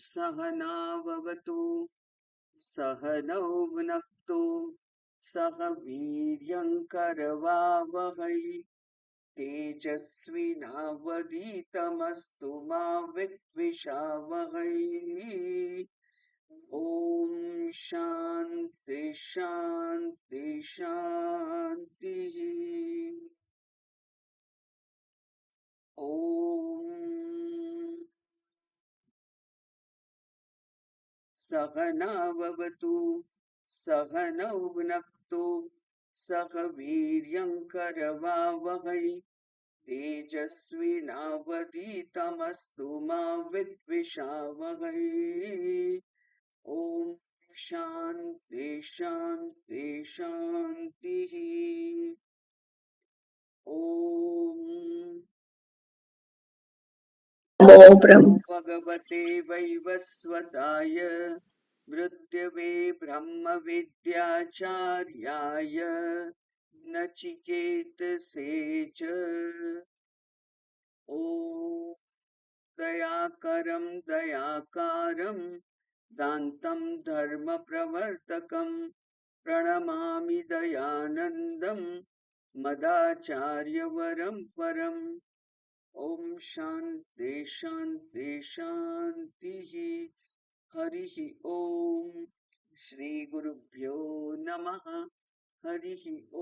सहनाववतु सहनौ भुनक्तु सह वीर्यङ्करवावहै तेजस्विनावधीतमस्तु मा विद्विषावहै। ॐ शान्ति शान्ति शान्तिः। ॐ सहनाववतु सहनौ भुनक्तु सह वीर्यङ्करवावहै तेजस्विनावधीतमस्तु मा विद्विषावहै। ॐ शान्ति शान्ति शान्तिः। ॐ नमो भगवते वैवस्वताय मृत्यवे ब्रह्मविद्याचार्याय नचिकेतसे च ॐ दयाकरं दयाकारं दान्तं धर्मप्रवर्तकं प्रणमामि दयानन्दं मदाचार्यवरं परम्। ॐ शान्ति शान्ति शान्तिः। हरिः ॐ श्रीगुरुभ्यो नमः। हरिः ॐ।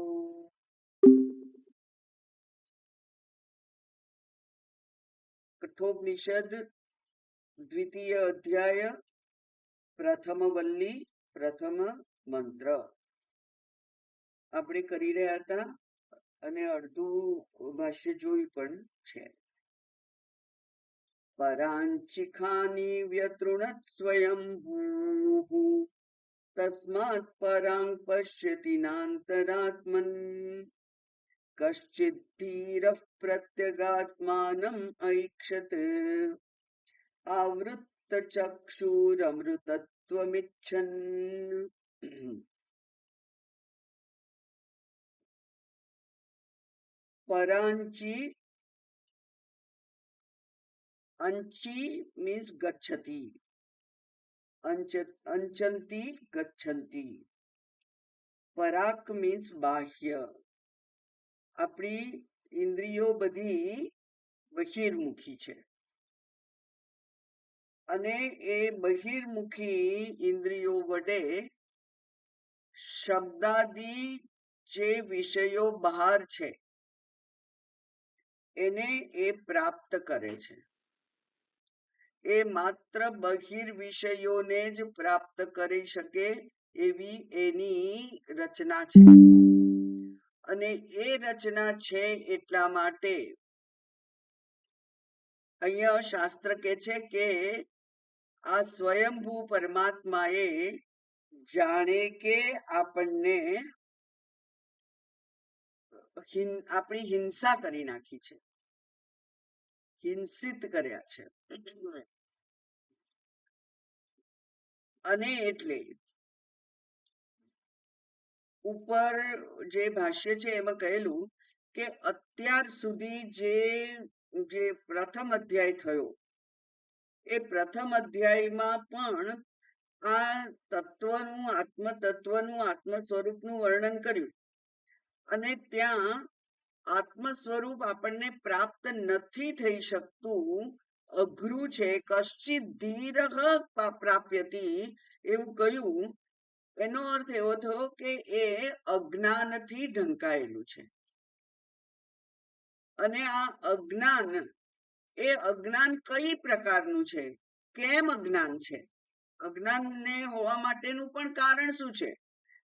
कठोपनिषद द्वितीय अध्याय प्रथम वल्ली प्रथम मंत्र આપણે કરી રહ્યા હતા અને અડધું ભાષ્ય જોઈ પણ છે. પરાંચિખાની વ્યતૃણત સ્વયંભૂઃ તસ્માत् પરાં પશ્યતિ નાંતરાત્મન કશ્ચિદ્ધીરઃ પ્રત્યગાત્માનम् ऐक्षत आवृत्तचक्षुरमृतत्वमिच्छन् परांची अंची मीन्स गच्छति अंचंती गच्छन्ति पराक मीन्स बाह्य આપણી ઇન્દ્રિયો બધી બહિર્મુખી છે અને એ બહિર્મુખી ઇન્દ્રિયો વડે શબ્દાદી જે વિષયો બહાર છે એને એ પ્રાપ્ત કરે છે. એ માત્ર બહિર વિષયોને જ પ્રાપ્ત કરી શકે એવી એની રચના છે અને એ રચના છે એટલા માટે અહીંયા શાસ્ત્ર કહે છે કે આ સ્વયંભૂ પરમાત્માએ જાણે કે આપણને આપણી હિંસા કરી નાખી છે, હિંસિત કર્યા છે અને એટલે ઉપર જે ભાષ્ય છે એમાં કહેલું કે અત્યાર સુધી જે પ્રથમ અધ્યાય થયો એ પ્રથમ અધ્યાયમાં પણ આ તત્વનું આત્મ સ્વરૂપનું વર્ણન કર્યું અને ત્યાં આત્મ સ્વરૂપ આપણને પ્રાપ્ત નથી થઈ શકતું, અઘરું છે. કશ્ચિત ધીરઃ પ્રાપ્યતિ એવું કહ્યું. એનો અર્થ એવો થયો કે એ અજ્ઞાનથી ઢંકાયેલું છે અને આ અજ્ઞાન કઈ પ્રકારનું છે, કેમ અજ્ઞાન છે, અજ્ઞાનને હોવા માટેનું પણ કારણ શું છે.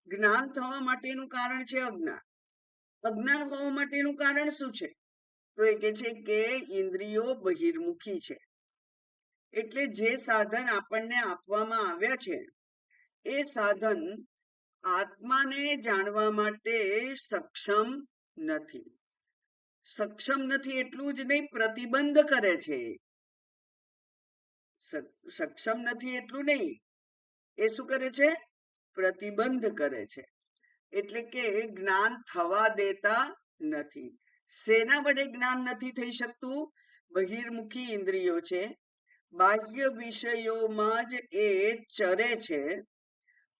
જ્ઞાન થવા માટેનું કારણ છે અજ્ઞાન. અજ્ઞાન હોવા માટેનું કારણ શું છે? તો એ કહે છે કે ઇન્દ્રિયો બહિર્મુખી છે. એટલે જે સાધન આપણને આપવામાં આવ્યા છે એ સાધન આત્માને જાણવા માટે સક્ષમ નથી. સક્ષમ નથી એટલું જ નહીં, પ્રતિબંધ કરે છે. સક્ષમ નથી એટલું નહીં, એ શું કરે છે? પ્રતિબંધ કરે છે. એટલે કે જ્ઞાન થવા દેતા નથી. શેના વડે જ્ઞાન નથી થઈ શકતું? બહિર્મુખી ઇન્દ્રિયો છે. બાહ્ય વિષયોમાં જ એ ચરે છે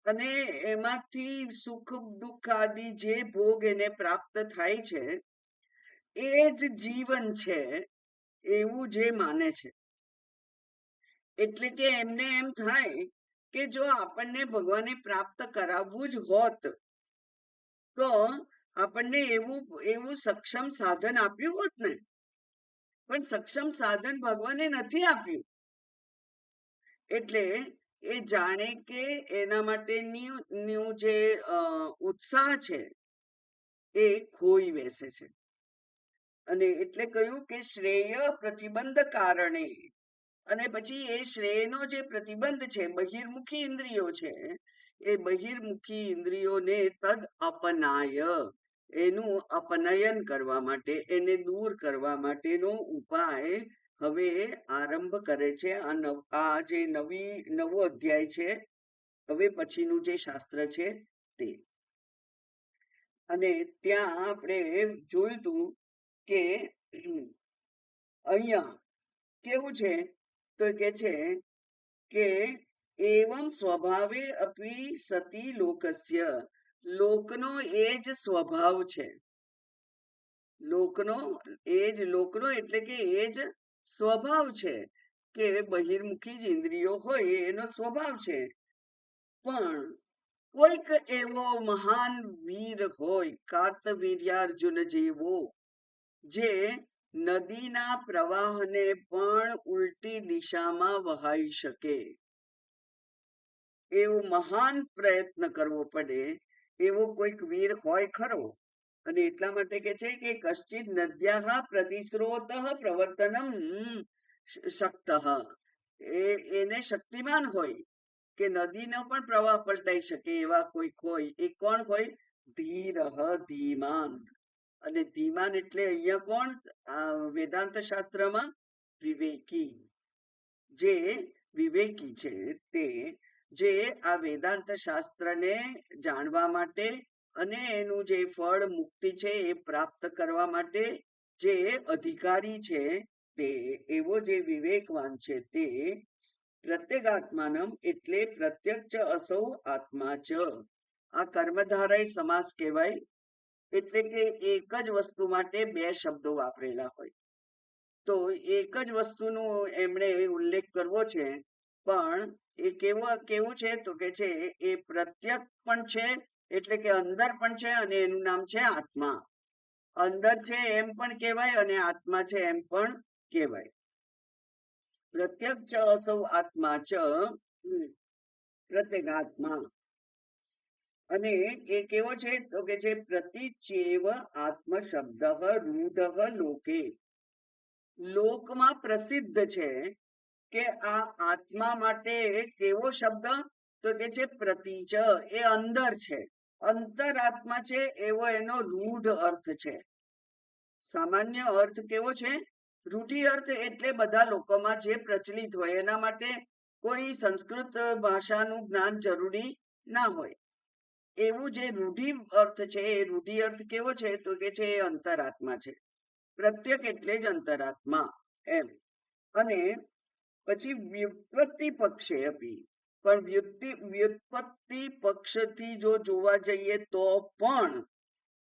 અને એમાંથી સુખ દુઃખ આદિ જે ભોગ એને પ્રાપ્ત થાય છે એ જ જીવન છે એવું જે માને છે. એટલે કે એમને એમ થાય કે જો આપણને ભગવાને પ્રાપ્ત કરાવવું જ હોત તો આપણને એવું એવું સક્ષમ સાધન આપ્યું હોત ને, પણ સક્ષમ સાધન ભગવાને નથી આપ્યું. એટલે એ જાણે કે એના માટેની જે ઉત્સાહ છે એ ખોઈ બેસે છે. અને એટલે કહ્યું કે શ્રેય પ્રતિબંધ કારણે, અને પછી એ શ્રેયનો જે પ્રતિબંધ છે, બહિર્મુખી ઇન્દ્રિયો છે, એ બહિર્મુખી ઇન્દ્રિયોને તદ અપનાય, એનું અપનયન કરવા માટે, એને દૂર કરવા માટેનો ઉપાય હવે આરંભ કરે છે. આ જે નવો અધ્યાય છે, હવે પછીનું જે શાસ્ત્ર છે તે. અને ત્યાં આપણે જોયું હતું કે અહીંયા કેવું છે, તો કે છે કે એવમ સ્વભાવે અપી સતી લોકસ્ય, લોકનો એ જ સ્વભાવ છે. લોકનો એટલે કે એ જ સ્વભાવ છે કે બહિર્મુખી જ ઇન્દ્રિયો હોય એનો સ્વભાવ છે. પણ કોઈક એવો મહાન વીર હોય, કાર્તવીર્યાર્જુન જેવો, જે નદીના પ્રવાહને પણ ઉલટી દિશામાં વહાઈ શકે, એવો મહાન પ્રયત્ન કરવો પડે એવો કોઈક વીર હોય ખરો. અને એટલા માટે કે છે કે કશ્ચિત નદ્યા પ્રતિસ્રોત પ્રવર્તનમ શક્ત, એને શક્તિમાન હોય કે નદીનો પણ પ્રવાહ પલટાઈ શકે એવા કોઈક હોય. એ કોણ હોય? ધીર, ધીમાન. અને ધીમાન એટલે અહીંયા કોણ? વેદાંત શાસ્ત્રમાં વિવેકી. જે વિવેકી છે તે, જે આ વેદાંત શાસ્ત્રને જાણવા માટે અને એનું જે ફળ મુક્તિ છે એ પ્રાપ્ત કરવા માટે જે અધિકારી છે, તે એવો જે વિવેકવાન છે તે પ્રત્યેગાત્માનમ એટલે પ્રત્યક્ષ અસૌ આત્મા ચ. આ કર્મધારય સમાસ કહેવાય. એટલે કે એક જ વસ્તુ માટે બે શબ્દો વાપરેલા હોય. તો એક જ વસ્તુનો એમણે ઉલ્લેખ કરવો છે, પણ એ કેવું છે તો કે છે એ પ્રત્યક્ષ પણ છે, એટલે કે અંદર પણ છે, અને એનું નામ છે આત્મા. અંદર છે એમ પણ કહેવાય અને આત્મા છે એમ પણ કહેવાય. પ્રત્યક્ષ અસૌ આત્મા ચ પ્રત્યેગાત્મા. અને એ કેવો છે તો કે છે પ્રતિચેવ આત્મ શબ્દ રૂઢ લોકે. લોકમાં પ્રસિદ્ધ છે કે આ આત્મા માટે કેવો શબ્દ? તો કે છે પ્રતિચ, એ અંદર છે, અંતરાત્મા છે એવો એનો રૂઢ અર્થ છે. સામાન્ય અર્થ કેવો છે? રૂઢિ અર્થ એટલે બધા લોકોમાં જે પ્રચલિત હોય, એના માટે કોઈ સંસ્કૃત ભાષાનું જ્ઞાન જરૂરી ના હોય. એવું જે રૂઢિ અર્થ છે, એ રૂઢિ અર્થ કેવો છે તો કે છે એ અંતરાત્મા છે. પ્રત્યેક એટલે જ અંતરાત્મા એમ. અને પછી વ્યુત્પત્તિ પક્ષે અપી, પણ વ્યુત્પત્તિ પક્ષથી જો જોવા જઈએ તો પણ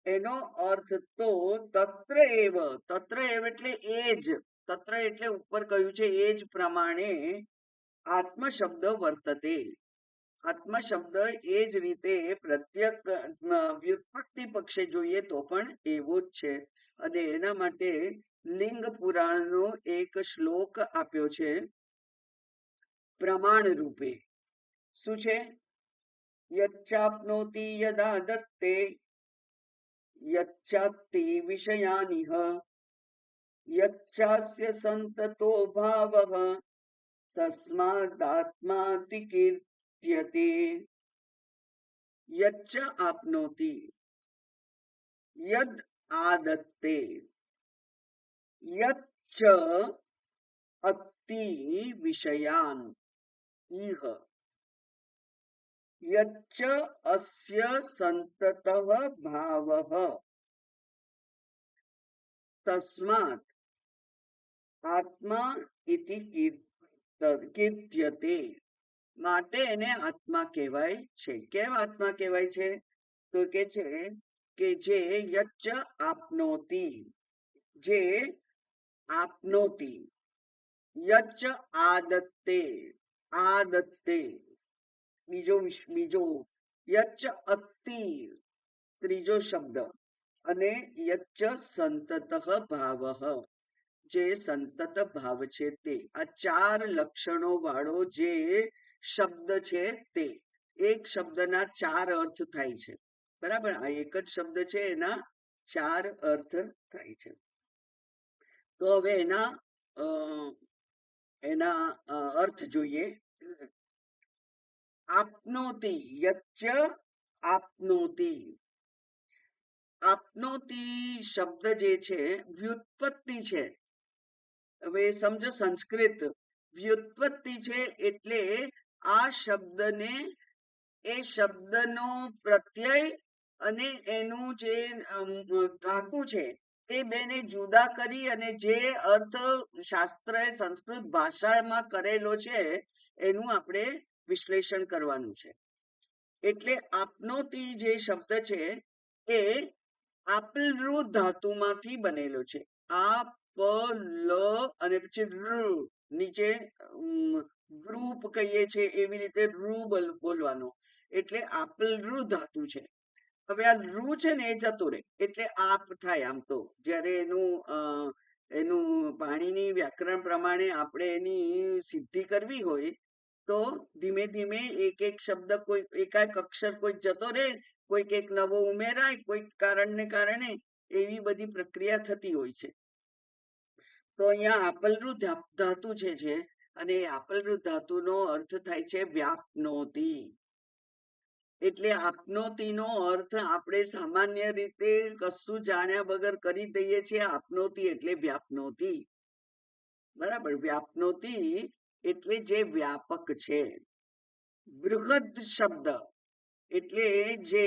એનો અર્થ તો તત્ર એવ, તત્ર એવ એટલે એ જ, તત્ર એટલે ઉપર કહ્યું છે એ જ પ્રમાણે આત્મ શબ્દ વર્તતે. આત્મ શબ્દ એ જ રીતે પ્રત્યેક વ્યુત્પત્તિ પક્ષે જોઈએ તો પણ એવો જ છે. અને એના માટે લિંગ પુરાણનો એક શ્લોક આપ્યો છે પ્રમાણ રૂપે. શું છે? યચ્છાપ્નોતિ યદા દત્તે યચ્છાતિ વિષયાનિહ યચ્છાસ્ય સંતતો ભાવઃ તસ્માદાત્માતિ કીર્ત્યતે. યચ્ચ આપનોતિ યદ આદત્તે યચ્ચ અતિ વિષયાન ઇહ યચ્ચ અસ્ય સંતતઃ ભાવઃ તસ્માત આત્મા ઇતિ કીર્ત્યતે. કીર્ત્યતે, માટે એને આત્મા કહેવાય છે. કેમ આત્મા કહેવાય છે? તો કે છે કે જે યચ્ચ આપનોતિ, જે આપનોતિ, યચ્ચ આદત્તે, આદત્તે, બીજો યચ્ચ અતિ, ત્રીજો શબ્દ, અને યચ્ચ સંતત ભાવ, જે સંતત ભાવ છે તે. આ ચાર લક્ષણો વાળો જે શબ્દ છે તે. એક શબ્દના ચાર અર્થ થાય છે. બરાબર, આ એક જ શબ્દ છે, એના ચાર અર્થ થાય છે. તો હવે એના અર્થ જોઈએ. આપનોતિ, યચ્ચ આપનોતિ. આપનોતિ શબ્દ જે છે વ્યુત્પત્તિ છે. હવે સમજો, સંસ્કૃત વ્યુત્પત્તિ છે, એટલે આ શબ્દને, એ શબ્દનો પ્રત્યય અને એનું જે ધાતુ છે એ બેને જુદા કરી અને જે અર્થ શાસ્ત્રએ સંસ્કૃત ભાષામાં કરેલો છે એનું આપણે વિશ્લેષણ કરવાનું છે. એટલે આપનોતી જે શબ્દ છે એ આપલરૂ ધાતુમાંથી બનેલો છે. આ પ લ અને પછી ર, નીચે રૂપ કહીએ છીએ એવી રીતે રૂ બોલવાનો. એટલે આપલરૂ ધાતુ છે. હવે આ રૂ છે ને એ જતો રહે એટલે આપ થાય. આમ તો જ્યારે એનું પાણીની વ્યાકરણ પ્રમાણે આપણે એની સિદ્ધિ કરવી હોય તો ધીમે ધીમે એક એક શબ્દ, કોઈ એકાક અક્ષર કોઈક જતો રહે, કોઈક એક નવો ઉમેરાય, કોઈક કારણને કારણે એવી બધી પ્રક્રિયા થતી હોય છે. તો અહીંયા આપલરૂ ધાતુ છે અને આપલરૂ ધાતુનો અર્થ થાય છે વ્યાપનોતી. એટલે આપનોતીનો અર્થ આપણે સામાન્ય રીતે કશું જાણ્યા વગર કરી દઈએ છીએ. આપનોતી એટલે વ્યાપનોતી. બરાબર, વ્યાપનોતી એટલે જે વ્યાપક છે. બૃહદ શબ્દ એટલે જે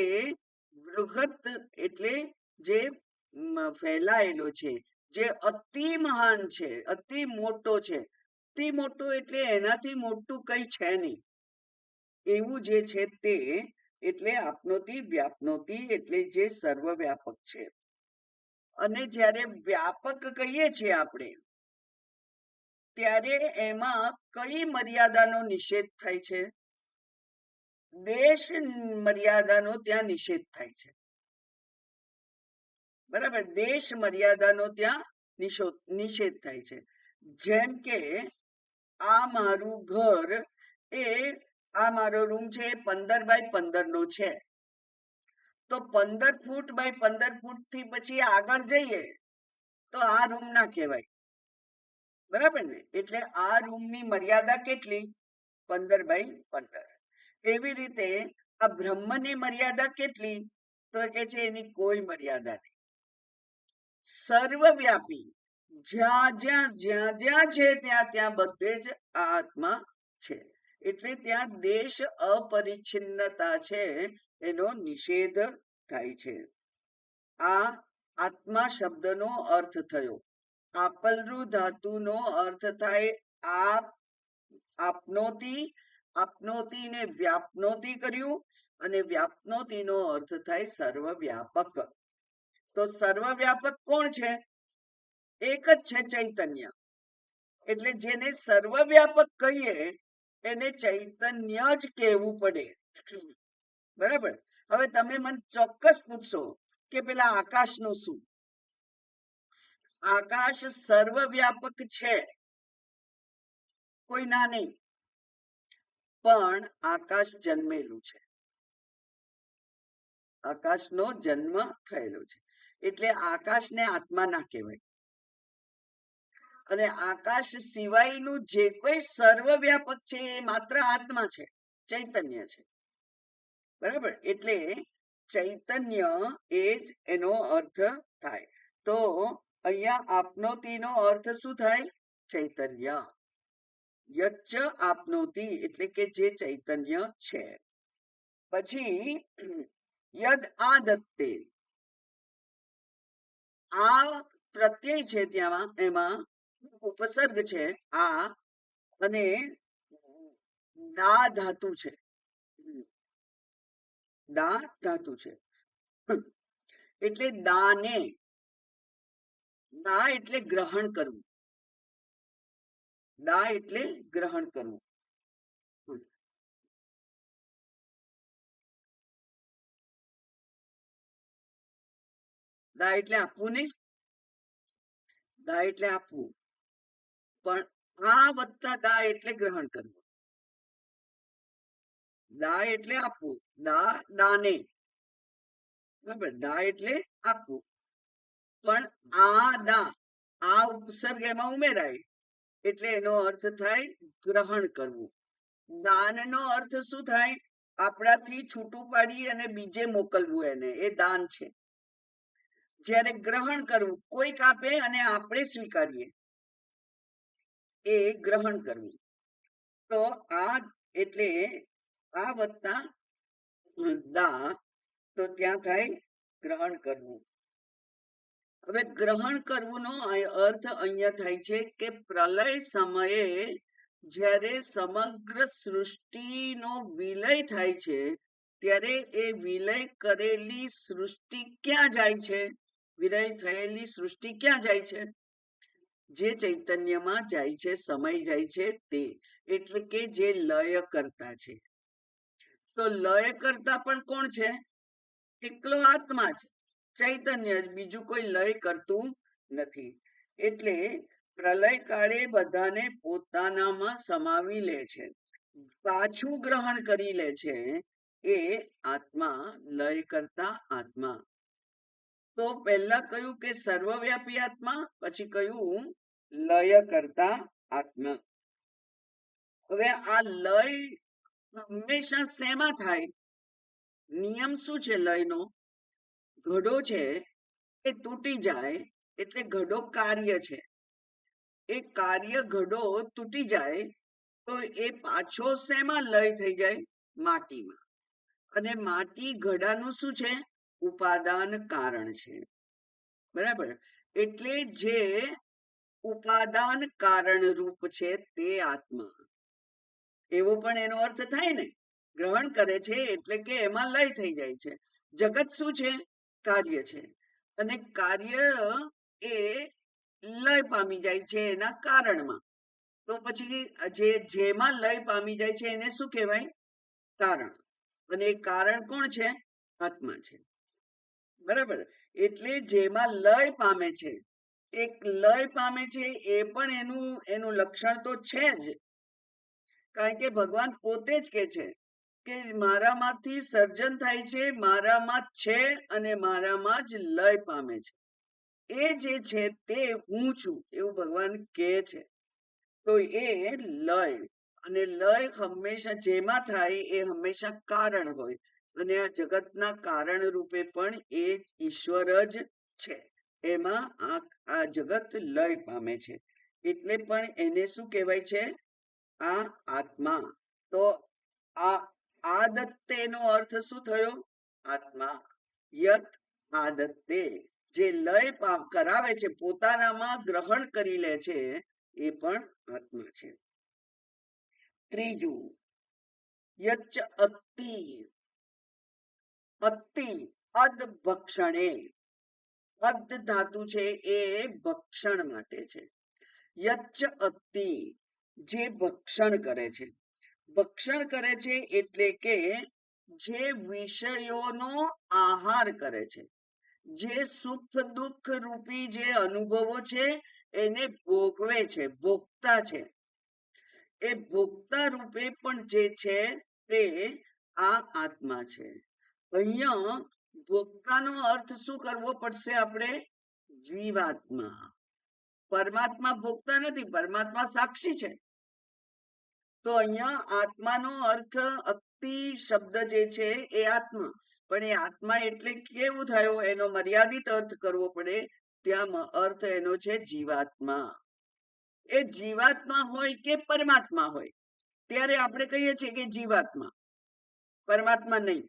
બૃહદ એટલે જે ફેલાયેલો છે, જે અતિ મહાન છે, અતિ મોટો છે. અતિ મોટો એટલે એનાથી મોટું કઈ છે નહીં, એવું જે છે તે. એટલે આપનોતી, વ્યાપનોતી એટલે જે સર્વવ્યાપક છે. અને જ્યારે વ્યાપક કહીએ છીએ આપણે, ત્યારે એમાં કઈ મર્યાદાનો નિષેધ થાય છે? દેશ મર્યાદાનો ત્યાં નિષેધ થાય છે. બરાબર, દેશ મર્યાદાનો ત્યાં નિષેધ થાય છે. જેમ કે આ મારું ઘર, એ આ મારો રૂમ છે 15 બાય 15 નો છે. તો 15 ફૂટ બાય 15 ફૂટ થી પછી આગળ જઈએ તો આ રૂમ ના કહેવાય. બરાબર ને? એટલે આ રૂમની મર્યાદા કેટલી? 15 બાય 15. એવી રીતે આ બ્રહ્મની મર્યાદા કેટલી? તો કે છે એની કોઈ મર્યાદા નહીં. સર્વવ્યાપી, જ્યાં જ્યાં છે ત્યાં બધે જ આ આત્મા છે. એટલે ત્યાં દેશ અપરિચ્છિન્નતા છે, એનો નિષેધ થાય છે. આ આત્મા શબ્દનો અર્થ થયો. આપલરૂ ધાતુનો અર્થ થાય આપ, આપનોતી, આપનોતીને વ્યાપનોતી કર્યું, અને વ્યાપનોતીનો અર્થ થાય સર્વવ્યાપક. તો સર્વવ્યાપક કોણ છે? એક જ છે, ચૈતન્ય. એટલે જેને સર્વવ્યાપક કહીએ એને ચૈતન્ય જ કહેવું પડે. બરાબર. હવે તમે મને ચોક્કસ પૂછશો કે પેલા આકાશનું શું? આકાશ સર્વવ્યાપક છે, કોઈ ના નહીં, પણ આકાશ જન્મેલું છે. આકાશનો જન્મ થયેલો છે. એટલે આકાશને આત્મા ના કહેવાય. અને આકાશ સિવાયનું જે કોઈ સર્વવ્યાપક છે એ માત્ર આત્મા છે, ચૈતન્ય છે. બરાબર, એટલે ચૈતન્ય એ જ એનો અર્થ થાય. તો અહીંયા આપનોતીનો અર્થ શું થાય? ચૈતન્ય. યચ્ચ આપનોતી એટલે કે જે ચૈતન્ય છે. પછી યદ આદત્તે, આ પ્રત્યય છે ત્યાં, એમાં ઉપસર્ગ છે આ, અને દા ધાતુ છે. દા ધાતુ છે. એટલે દાને, દા એટલે ગ્રહણ કરવું. દા એટલે ગ્રહણ કરવું. દા એટલે આપવું ને, દા એટલે આપવું. પણ આ વત્તા દા એટલે ગ્રહણ કરવું. દા એટલે આપવું. દા દાને, બરાબર. દા એટલે આપવું. પણ આ દા, આ ઉપસર્ગ એમાં ઉમેરાય એટલે એનો અર્થ થાય ગ્રહણ કરવું. દાનનો અર્થ શું થાય? આપણાથી છૂટું પાડી અને બીજે મોકલવું, એને એ દાન છે. જ્યારે ગ્રહણ કરવું, કોઈક આપે અને આપણે સ્વીકારીએ, એ ગ્રહણ કરવું. તો આ એટલે આ વત્તા દા, તો ત્યાં થાય ગ્રહણ કરવું. હવે ગ્રહણ કરવુંનો અર્થ અહીંયા થાય છે કે પ્રલય સમયે જ્યારે સમગ્ર સૃષ્ટિનો વિલય થાય છે, ત્યારે એ વિલય કરેલી સૃષ્ટિ ક્યાં જાય છે? વિલય થયેલી સૃષ્ટિ ક્યાં જાય છે? જે ચૈતન્યમાં જાય છે, સમય જાય છે તે, એટલે કે જે લય કરતા છે. તો લય કરતા પણ કોણ છે? એકલો આત્મા છે, ચૈતન્ય જ, બીજું કોઈ લય કરતું નથી. એટલે પ્રલય કાળે બધાને પોતાનામાં સમાવી લે છે, પાછું ગ્રહણ કરી લે છે, એ આત્મા, લય કરતા આત્મા. તો પહેલા કહ્યું કે સર્વવ્યાપી આત્મા, પછી કહ્યું લય કરતા આત્મા. હવે આ લય હંમેશા શેમાં થાય? નિયમ શું છે લયનો? ઘડો છે એ તૂટી જાય એટલે ઘડો કાર્ય છે. એ કાર્ય ઘડો તૂટી જાય તો એ પાછો શેમાં લય થઈ જાય? માટીમાં. અને માટી ઘડાનું શું છે? ઉપાદાન કારણ છે. બરાબર. એટલે જે ઉપાદાન કારણ રૂપ છે તે આત્મા, એવો પણ એનો અર્થ થાય ને. ગ્રહણ કરે છે એટલે કે એમાં લય થઈ જાય છે. જગત શું છે? કાર્ય છે. અને કાર્ય એ લય પામી જાય છે એના કારણમાં. તો પછી જેમાં લય પામી જાય છે એને શું કહેવાય? કારણ. અને એ કારણ કોણ છે? આત્મા છે. બરાબર. એટલે જેમાં લય પામે છે, એક લય પામે છે, એ પણ એનું લક્ષણ તો છે જ. કારણ કે ભગવાન પોતે જ કે છે કે મારામાંથી સર્જન થાય છે, મારામાં છે અને મારામાં જ લય પામે છે. એ જે છે તે હું છું, એવું ભગવાન કહે છે. તો એ લય, અને લય હંમેશા જેમાં થાય એ હંમેશા કારણ હોય. અને આ જગતના કારણ રૂપે પણ એ ઈશ્વર જ છે. એમાં આ જગત લય પામે છે. એટલે પણ એને શું કહેવાય છે? આ આત્મા. તો આ આદત્તે નો અર્થ શું થયો? આત્મા. યત આદત્તે, જે લય કરાવે છે, પોતાનામાં ગ્રહણ કરી લે છે, એ પણ આત્મા છે. ત્રીજું, યચ્ચ અત્તિ. અત્તિ, અદ ભક્ષણે. અદ ધાતુ છે એ ભક્ષણ માટે છે. યચ્ચ અત્તિ, જે ભક્ષણ કરે છે. ભક્ષણ કરે છે એટલે કે જે વિષયોનો આહાર કરે છે, જે સુખ દુઃખ રૂપી જે અનુભવો છે એને ભોગવે છે, ભોગતા છે. એ ભોગતા રૂપે પણ જે છે તે આ આત્મા છે. અહીંયા ભોગતાનો અર્થ શું કરવો પડશે આપણે? જીવાત્મા. પરમાત્મા ભોગતા નથી, પરમાત્મા સાક્ષી છે. તો અહીંયા આત્માનો અર્થ, અતિ શબ્દ જે છે એ આત્મા. પણ એ આત્મા એટલે કેવું થયો? એનો મર્યાદિત અર્થ કરવો પડે. ત્યાં અર્થ એનો છે જીવાત્મા. એ જીવાત્મા હોય કે પરમાત્મા હોય, ત્યારે આપણે કહીએ છીએ કે જીવાત્મા, પરમાત્મા નહીં.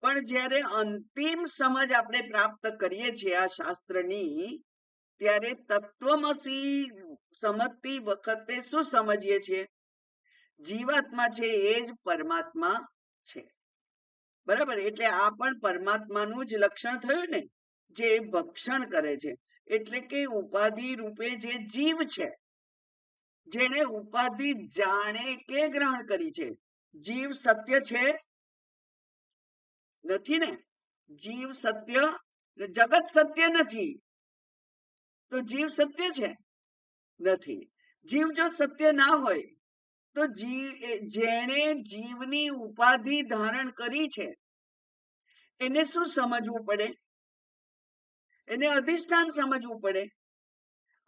પણ જ્યારે અંતિમ સમજ આપણે પ્રાપ્ત કરીએ છીએ આ શાસ્ત્રની, ત્યારે તત્વમસી સમજતી વખતે શું સમજીએ છીએ? જીવાત્મા છે એ જ પરમાત્મા છે. બરાબર, એટલે આ પણ પરમાત્માનું જ લક્ષણ થયું ને, જે ભક્ષણ કરે છે. એટલે કે ઉપાધિ રૂપે જે જીવ છે, જેને ઉપાધિ જાણે કે ગ્રહણ કરી છે. જીવ સત્ય છે? નથી ને. જીવ સત્ય, જગત સત્ય નથી, તો જીવ સત્ય છે? નથી. જીવ જો સત્ય ના હોય તો જેણે જીવની ઉપાધિ ધારણ કરી છે એને શું સમજવું પડે? એને અધિષ્ઠાન સમજવું પડે.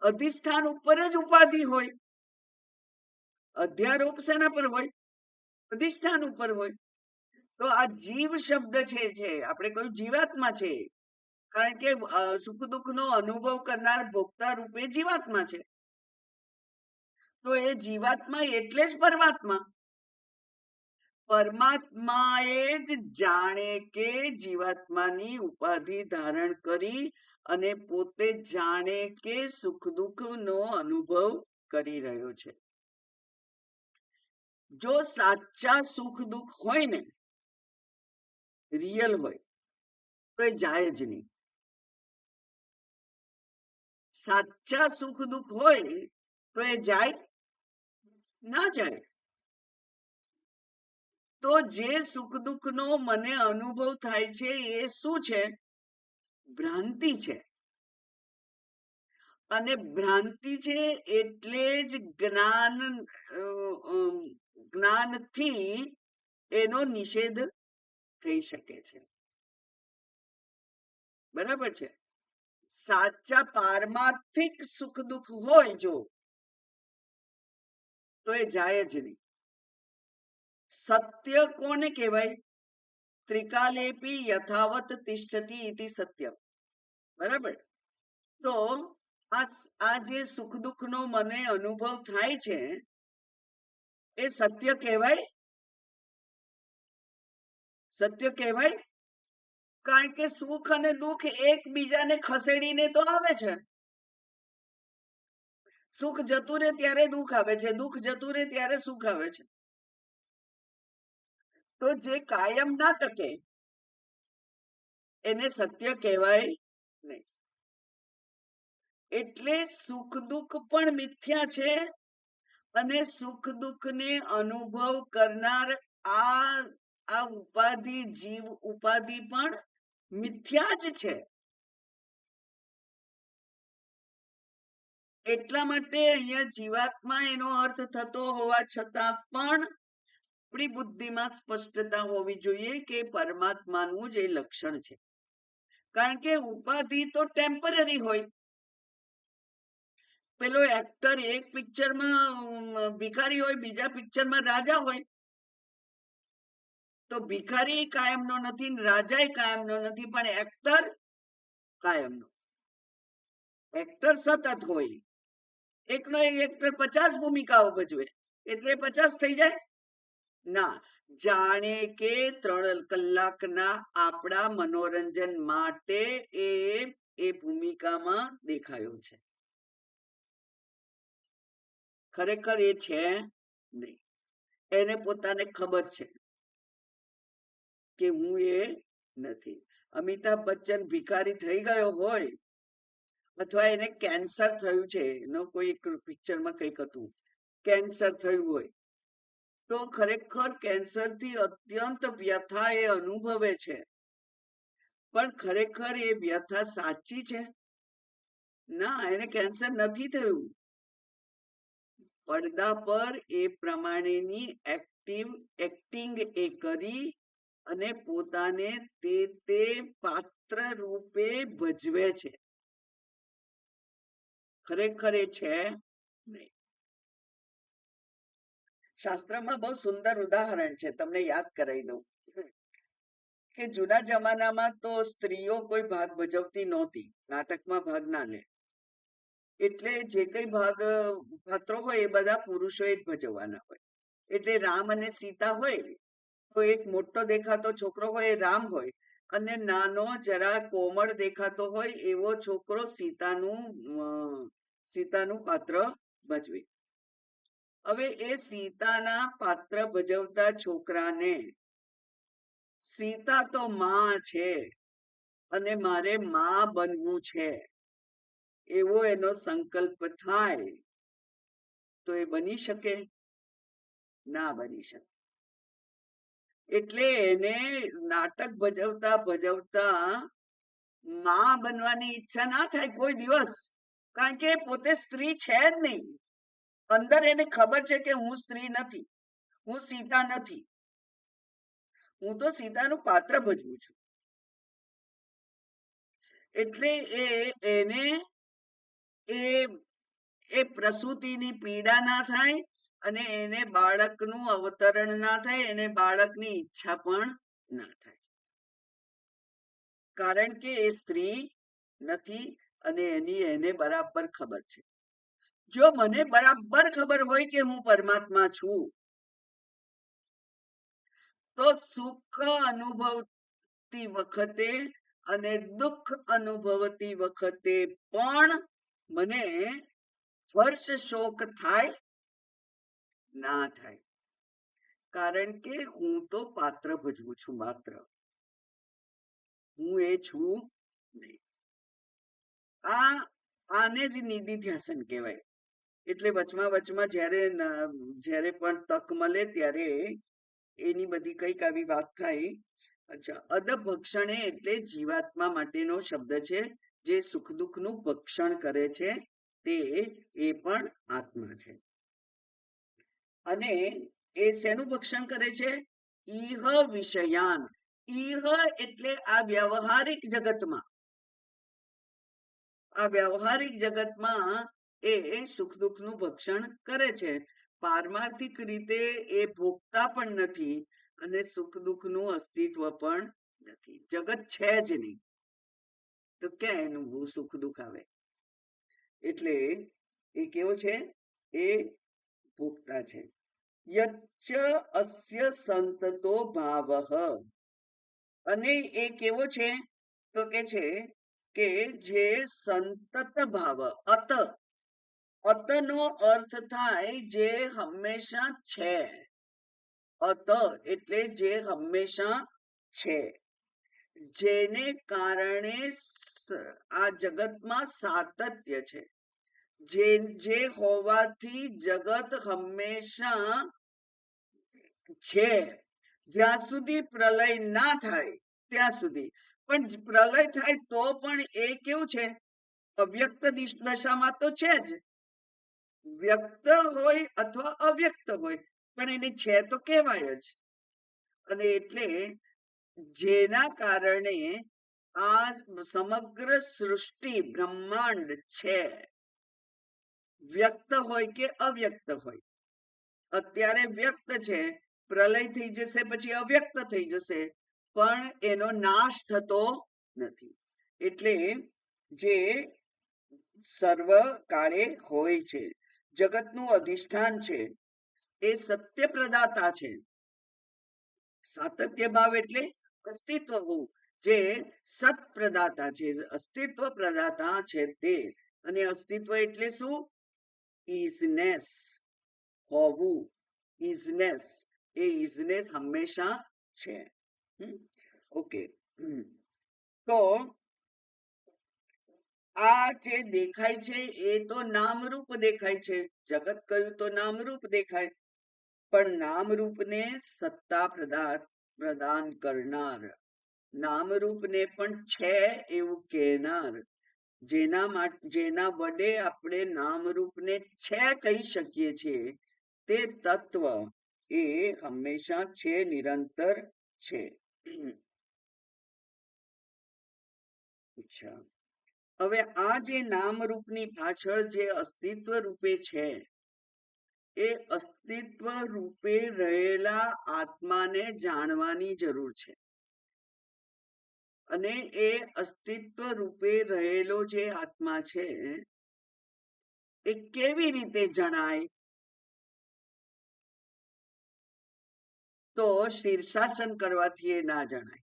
અધિષ્ઠાન ઉપર જ ઉપાધિ હોય. અધ્યારોપ શેના પર હોય? અધિષ્ઠાન ઉપર હોય. તો આ જીવ શબ્દ છે આપણે કહ્યું જીવાત્મા છે, કારણ કે સુખ દુઃખ નો અનુભવ કરનાર ભોગતા રૂપે જીવાત્મા છે. તો એ જીવાત્મા એટલે જ પરમાત્મા. પરમાત્માએ જ જાણે કે જીવાત્માની ઉપાધિ ધારણ કરી અને પોતે જાણે કે સુખ દુઃખ નો અનુભવ કરી રહ્યો છે. જો સાચા સુખ દુઃખ હોય ને, રિયલ હોય, તો એ જાય જ નહીં. સાચા સુખ દુઃખ હોય તો એ જાય ના જાય. તો જે સુખ દુઃખ નો મને અનુભવ થાય છે એ શું છે? ભ્રાંતિ છે. અને ભ્રાંતિ છે એટલે જ જ્ઞાનથી એનો નિષેધ થઈ શકે છે. બરાબર છે. સાચા પારમાર્થિક સુખ દુઃખ હોય જો, તો એ જાય જ નહીં. સત્ય કોને કહેવાય? ત્રિકાલેપી યથાવત તિષ્ઠતિ ઇતિ સત્ય. બરાબર. તો આ જે સુખ દુઃખ નો મને અનુભવ થાય છે એ સત્ય કહેવાય? સત્ય કહેવાય? કારણ કે સુખ અને દુઃખ એકબીજાને ખસેડીને તો આવે છે. સુખ જતું રહે ત્યારે દુઃખ આવે છે, દુઃખ જતું રહે ત્યારે સુખ આવે છે. તો જે કાયમ ના ટકે એને સત્ય કહેવાય નહીં. એટલે સુખ દુઃખ પણ મિથ્યા છે અને સુખ દુઃખ ને અનુભવ કરનાર આ ઉપાધિ જીવ ઉપાધિ પણ મિથ્યા જ છે. એટલા માટે અહીંયા જીવાત્મા એનો અર્થ થતો હોવા છતાં પણ આપણી બુદ્ધિમાં સ્પષ્ટતા હોવી જોઈએ કે પરમાત્માનું જ એ લક્ષણ છે. કારણ કે ઉપાધિ તો ટેમ્પરરી હોય. પેલો એક્ટર એક પિક્ચરમાં ભિખારી હોય, બીજા પિક્ચરમાં રાજા હોય. તો ભિખારી કાયમનો નથી, રાજા કાયમનો નથી, પણ એક્ટર કાયમનો. એક્ટર સતત હોય. એકનો એક એક્ટર 50 ભૂમિકાઓ ભજવે એટલે 50 થઈ જાય ના. જાણે કે 3 કલાકના આપણા મનોરંજન માટે એ ભૂમિકામાં દેખાયો છે. ખરેખર એ છે નહીં. એને પોતાને ખબર છે કે હું એ નથી. અમિતાભ બચ્ચન ભિખારી થઈ ગયો હોય અથવા એને કેન્સર થયું છે, એનો કોઈ પિક્ચરમાં કંઈક હતું, કેન્સર થયું હોય તો ખરેખર કેન્સરથી અત્યંત વ્યથા એ અનુભવે છે. પણ ખરેખર એ વ્યથા સાચી છે? ના, એને કેન્સર નથી થયું. પડદા પર એ પ્રમાણેની એક્ટિંગ એ કરી અને પોતાને તે પાત્ર રૂપે ભજવે છે. ખરેખર એ છે નહીં. શાસ્ત્રમાં બહુ સુંદર ઉદાહરણ છે, તમને યાદ કરાવી દઉં કે જૂના જમાનામાં તો સ્ત્રીઓ કોઈ ભાગ ભજવતી નહોતી, નાટકમાં ભાગ ના લે. એટલે જે કઈ પાત્રો હોય એ બધા પુરુષોએ જ ભજવવાના હોય. એટલે રામ અને સીતા હોય તો એક મોટો દેખાતો છોકરો હોય એ રામ હોય અને નાનો જરા કોમળ દેખાતો હોય એવો છોકરો સીતાનું પાત્ર ભજવી. હવે એ સીતાના પાત્ર ભજવતા છોકરાને સીતા તો માં છે અને મારે માં બનવું છે એવો એનો સંકલ્પ થાય તો એ બની શકે? ના બની શકે. એટલે એને નાટક ભજવતા ભજવતા માં બનવાની ઈચ્છા ના થાય કોઈ દિવસ, કારણ કે પોતે સ્ત્રી છે જ નહીં. અંદર એને ખબર છે કે હું સ્ત્રી નથી, હું સીતા નથી, હું તો સીતાનું પાત્ર ભજવું છું. એટલે એને એ પ્રસૂતિની પીડા ના થાય અને એને બાળકનું અવતરણ ના થાય, એને બાળકની ઈચ્છા પણ ના થાય, કારણ કે એ સ્ત્રી નથી અને એની એને બરાબર ખબર છે. જો મને બરાબર ખબર હોય કે હું પરમાત્મા છું, તો સુખ અનુભવતી વખતે અને દુઃખ અનુભવતી વખતે પણ મને હર્ષ શોક થાય? ના થાય, કારણ કે હું તો પાત્ર ભજવું છું માત્ર, હું એ છું નહીં. આને જ નિધિધ્યાસન કહેવાય. એટલે વચમાં જ્યારે પણ તક મળે ત્યારે એની બધી કઈક આવી વાત થાય. અચ્છા, અદભક્ષણે એટલે જીવાત્મા માટેનો શબ્દ છે, જે સુખ દુઃખનું ભક્ષણ કરે છે તે એ પણ આત્મા છે. અને એ શેનું ભક્ષણ કરે છે? ઈહ વિષયાન. ઈહ એટલે આ વ્યવહારિક જગતમાં, આ વ્યવહારિક જગતમાં એ સુખ દુઃખનું ભક્ષણ કરે છે. પારમાર્થિક રીતે એ ભોગતા પણ નથી અને સુખ દુઃખનું અસ્તિત્વ પણ નથી. જગત છે જ નહીં તો ક્યાં એનું સુખ દુઃખ આવે? એટલે એ કેવો છે? એ ભોગતા છે. યચ્ચ અસ્ય સંતતો ભાવઃ. અને એ કેવો છે? તો કે છે કે જે સંતત ભાવ, અતનો અર્થ થાય જે હંમેશા છે. અત એટલે જે હંમેશા છે, જેને કારણે આ જગતમાં સાતત્ય છે, જે હોવાથી જગત હંમેશા છે, જ્યાં સુધી પ્રલય ના થાય ત્યાં સુધી. પણ પ્રલય થાય તો પણ એ કેવું છે? અવ્યક્ત દશામાં તો છે જ, વ્યક્ત હોય અથવા અવ્યક્ત હોય, પણ એને છે તો કહેવાય જ. અને એટલે જેના કારણે આ સમગ્ર સૃષ્ટિ બ્રહ્માંડ છે, વ્યક્ત હોય કે અવ્યક્ત હોય. અત્યારે વ્યક્ત છે, પ્રલય થઈ જશે પછી અવ્યક્ત થઈ જશે, પણ એનો નાશ થતો નથી. એટલે જે સર્વ કાળે હોય છે, જગતનું અધિષ્ઠાન છે, એ સત્ય પ્રદાતા છે. સાતત્ય ભાવ એટલે અસ્તિત્વ હોવું, જે સત પ્રદાતા છે, અસ્તિત્વ પ્રદાતા છે તે. અને અસ્તિત્વ એટલે શું? ઇઝનેસ, હોવું, ઇઝનેસ. એ ઇઝનેસ હંમેશા છે. ઓકે, તો આ જે દેખાય છે એ તો નામરૂપ દેખાય છે. જગત કયું તો નામરૂપ દેખાય, પણ નામરૂપને સત્તા પ્રદાન કરનાર, નામરૂપને પણ છે એવું કહેનાર, જેના વડે આપણે નામરૂપને છે કહી શકીએ છીએ, તે તત્વ એ હંમેશા છે, નિરંતર છે. અચ્છા, હવે આ જે નામરૂપની પાછળ જે અસ્તિત્વ રૂપે છે, એ અસ્તિત્વ રૂપે રહેલા આત્માને જાણવાની જરૂર છે. અને એ અસ્તિત્વ રૂપે રહેલો જે આત્મા છે એ કેવી રીતે જણાય? તો શીર્ષાસન કરવાથી એ ના જણાય.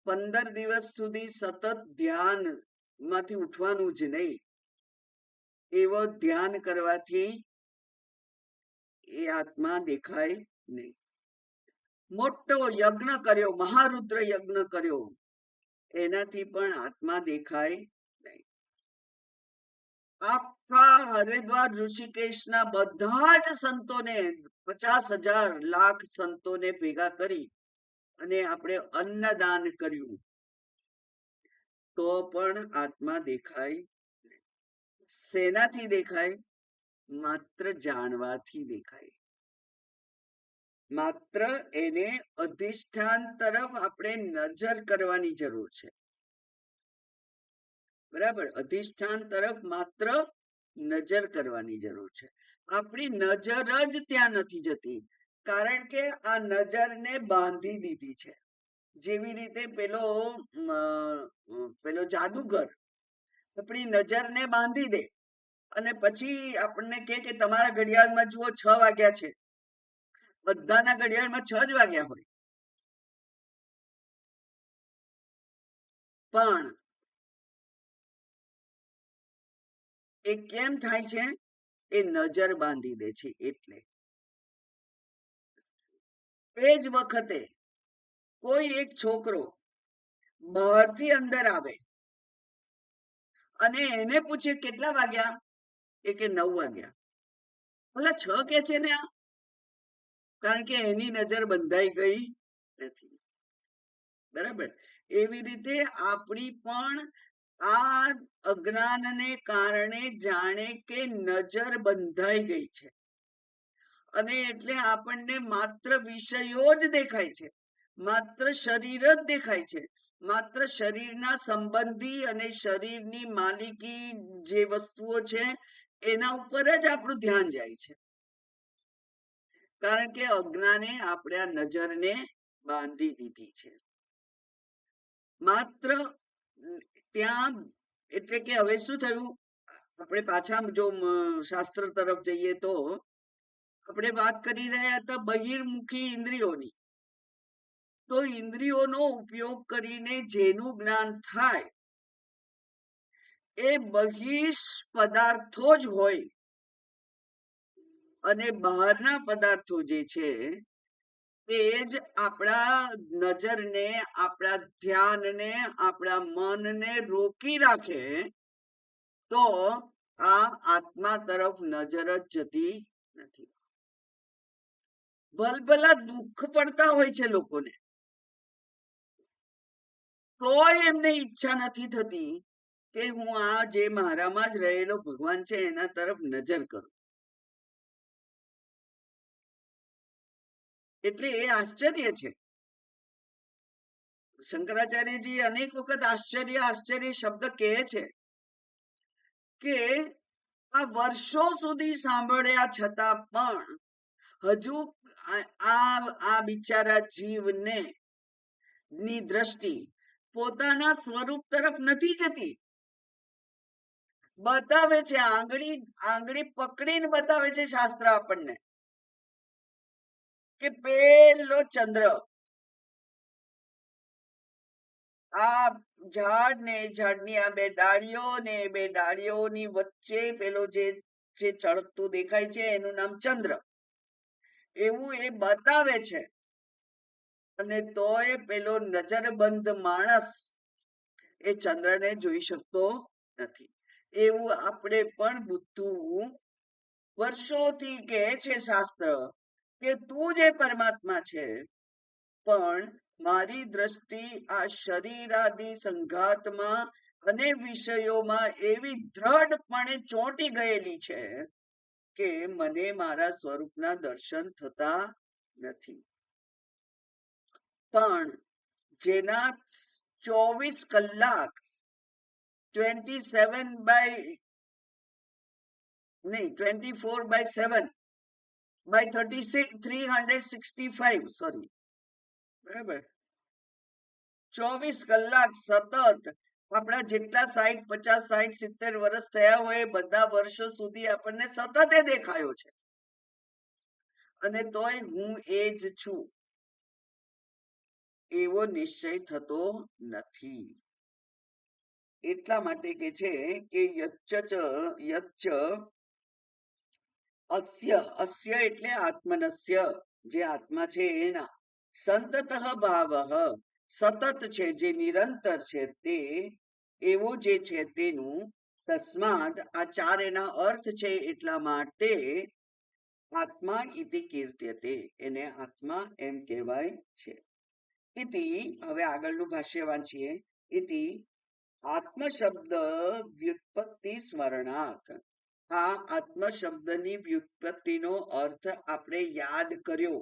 15 દિવસ સુધી સતત ધ્યાન માંથી ઉઠવાનું જ નહીં, એવો ધ્યાન કરવાથી એ આત્મા દેખાય નહીં. મોટો યજ્ઞ કર્યો, મહારુદ્ર યજ્ઞ કર્યો, એનાથી પણ આત્મા દેખાય નહીં. આખા હરિદ્વાર ઋષિકેશના બધા જ સંતોને 50,000 લાખ સંતોને ભેગા કરી અને આપણે અન્નદાન કર્યું તો પણ આત્મા દેખાય. શેનાથી દેખાય? માત્ર જાણવાથી દેખાય. માત્ર એને અધિષ્ઠાન તરફ આપણે નજર કરવાની જરૂર છે. બરાબર, અધિષ્ઠાન તરફ માત્ર નજર કરવાની જરૂર છે. આપણી નજર જ ત્યાં નથી જતી, કારણ કે આ નજરને બાંધી દીધી છે. જેવી રીતે પેલો જાદુગર આપણી નજરને બાંધી દે અને પછી આપણને કહે કે તમારા ઘડિયાળમાં જુઓ 6 વાગ્યા છે. બધાના ઘડિયાળમાં 6 જ વાગ્યા હોય, પણ એ કેમ થાય છે? એ નજર બાંધી દે છે. એટલે એ જ વખતે કોઈ એક છોકરો બહારથી અંદર આવે અને એને પૂછે કેટલા વાગ્યા? એ કે 9 વાગ્યા. ઓલા 6 કે છે ને આ, કારણ કે એની નજર બંધાઈ ગઈ નથી. બરાબર, એવી રીતે આપણી પણ આ અજ્ઞાનને કારણે જાણે કે નજર બંધાઈ ગઈ છે અને એટલે આપણને માત્ર વિષયો જ દેખાય છે, માત્ર શરીર જ દેખાય છે, માત્ર શરીરના સંબંધી અને શરીરની માલિકી જે વસ્તુઓ છે એના ઉપર જ આપણું ધ્યાન જાય છે, કારણ કે અજ્ઞાને આપણા નજરને બાંધી દીધી છે. માત્ર ત્યાં એટલે કે હવે શું થયું? આપણે પાછા જો શાસ્ત્ર તરફ જઈએ તો આપણે વાત કરી રહ્યા હતા બહિર્મુખી ઇન્દ્રિયોની. તો ઇન્દ્રિયોનો ઉપયોગ કરીને જેનું જ્ઞાન થાય એ બહિષ પદાર્થો જ હોય અને બહારના પદાર્થો જે છે એ જ આપણા નજરને, આપણા ધ્યાનને, આપણા મનને રોકી રાખે તો આ આત્મા તરફ નજર જ જતી નથી. ભલભલા દુઃખ પડતા હોય છે લોકોને, તોય એમને ઈચ્છા નથી થતી કે હું આ જે મારામાં જ રહેલો ભગવાન છે એના તરફ નજર કરું. એટલે એ આશ્ચર્ય છે. શંકરાચાર્યજી અનેક વખત આશ્ચર્ય આશ્ચર્ય શબ્દ કહે છે કે આ વર્ષો સુધી સાંભળ્યા છતાં પણ હજુ આ બિચારા જીવને ની દ્રષ્ટિ પોતાના સ્વરૂપ તરફ નથી જતી. બતાવે છે, આંગળી પકડીને બતાવે છે શાસ્ત્ર આપણને કે પેલો ચંદ્ર આ ઝાડ ને ઝાડની આ બે ડાળીઓ ને બે ડાળીઓની વચ્ચે પેલો જે ચળકતું દેખાય છે એનું નામ ચંદ્ર, એવું એ બતાવે છે. અને તોય પેલો નજરબંધ માણસ એ ચંદ્રને જોઈ શકતો નથી. એવું આપણે પણ બુદ્ધું વર્ષોથી કહે છે શાસ્ત્ર કે તું જે પરમાત્મા છે, પણ મારી દ્રષ્ટિ આ શરીરાદિ સંઘાતમાં અને વિષયોમાં એવી દ્રઢપણે ચોંટી ગયેલી છે કે મને મારા સ્વરૂપના દર્શન થતા નથી. પણ જેના 24 કલાક 24/7 by 365, સોરી, બરાબર, 24 કલાક સતત આપણા જેટલા 60, 50, 60, 70 વર્ષ થયા હોય બધા વર્ષો સુધી આપણને સતત એ દેખાયો છે અને તોય હું એ જ છું એવો નિશ્ચય થતો નથી. એટલા માટે કે છે કે યચ્ચ અસ્ય અસ્ય એટલે આત્મનસ્ય, જે આત્મા છે એના સંતત ભાવ સતત છે, જે નિરંતર છે તે એવો જે છે તેનું તસ્માદ આ ચાર એના અર્થ છે એટલા માટે આત્મા ઇતિ કીર્ત્યતે, એને આત્મા એમ કહેવાય છે. ઇતિ હવે આગળનું ભાષ્ય વાંચીએ. ઇતિ આત્મ શબ્દ વ્યુત્પત્તિ સ્મરણાર્થ, આ આત્મ શબ્દની વ્યુત્પત્તિનો અર્થ આપણે યાદ કર્યો,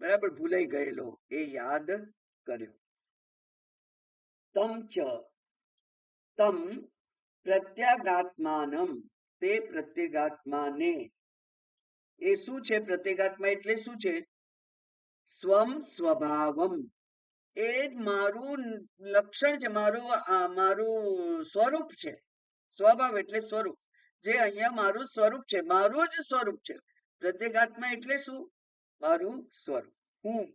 બરાબર, ભૂલાઈ ગયેલો એ યાદ કર્યો. તમ ચ તમ પ્રત્યાગાત્માનમ, તે પ્રત્યેગાત્માને, એ શું છે પ્રત્યેગાત્મા એટલે શું છે? સ્વમ સ્વભાવમ, એ મારું લક્ષણ છે, મારું સ્વરૂપ છે. સ્વભાવ એટલે સ્વરૂપ, જે અહીંયા મારું સ્વરૂપ છે, મારું જ સ્વરૂપ છે. પ્રત્યેગાત્મા એટલે શું? મારું સ્વરૂપ, હું.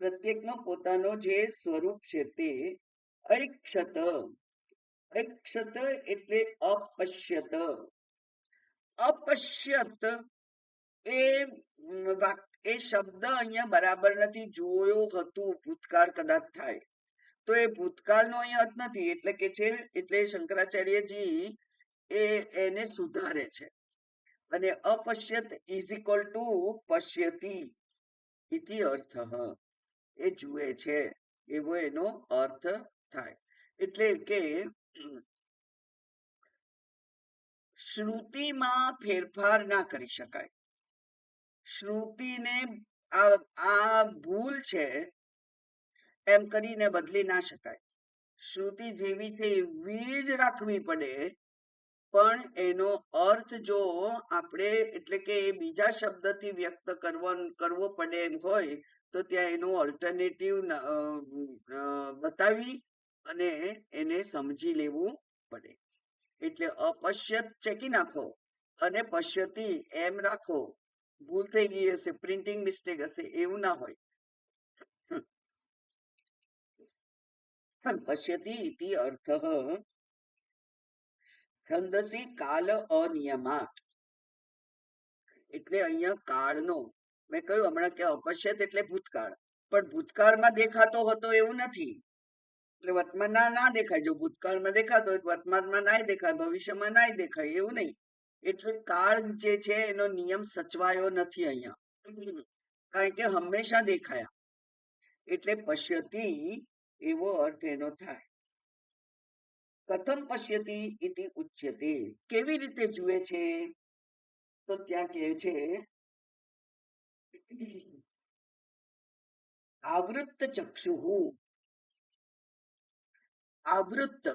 પ્રત્યેકનો પોતાનો જે સ્વરૂપ છે તે ઐક્ષત, ઐક્ષત એટલે અપશ્યત. અપશ્યત એ એ શબ્દ અહીંયા બરાબર નથી. જોયો હતું, ભૂતકાળ કદાચ થાય તો એ ભૂતકાળનો અહીંયા અર્થ નથી, એટલે કે છે, એટલે શંકરાચાર્યજી એને સુધારે છે. અને અપશ્યત ઇઝ ઇક્વલ ટુ પશ્યતિ ઇતિ અર્થ, એ જુએ છે એવો એનો અર્થ થાય. એટલે કે શ્રુતિમાં ફેરફાર ના કરી શકાય. શ્રુતિને આ ભૂલ છે એમ કરીને બદલી ના શકાય. શ્રુતિ જેવી છે એવી જ રાખવી પડે, પણ એનો અર્થ જો આપણે એટલે કે બીજા શબ્દથી વ્યક્ત કરવો પડે એમ હોય તો ત્યાં એનું ઓલ્ટરનેટિવ બતાવી અને એને સમજી લેવું પડે. એટલે અપશ્યત ચેકી નાખો અને પશ્યતિ એમ રાખો. ભૂલ થઈ ગઈ હશે, પ્રિન્ટિંગ મિસ્ટેક હશે, એવું ના હોય. પશ્યતિ ઇતિ અર્થ છંદસી કાલ અનિયમાત, એટલે અહીંયા કાળનો, મેં કહ્યું હમણાં કે અપશ્યત એટલે ભૂતકાળ, પણ ભૂતકાળમાં દેખાતો હતો એવું નથી. એટલે વર્તમાનમાં ના દેખાય. જો ભૂતકાળમાં દેખાતો હોય વર્તમાનમાં ના દેખાય, ભવિષ્યમાં ના દેખાય, એવું નહીં. એટલે કાળ જે છે એનો નિયમ સચવાયો નથી અહીંયા, કારણ કે હંમેશા દેખાયા. એટલે પશ્યતિ એવો અર્થ એનો થાય. કથમ પશ્યતિ ઇતિ ઉચ્યતે, કેવી રીતે જુએ છે? તો ત્યાં કહે છે આવૃત્ત ચક્ષુહુ. આવૃત્ત,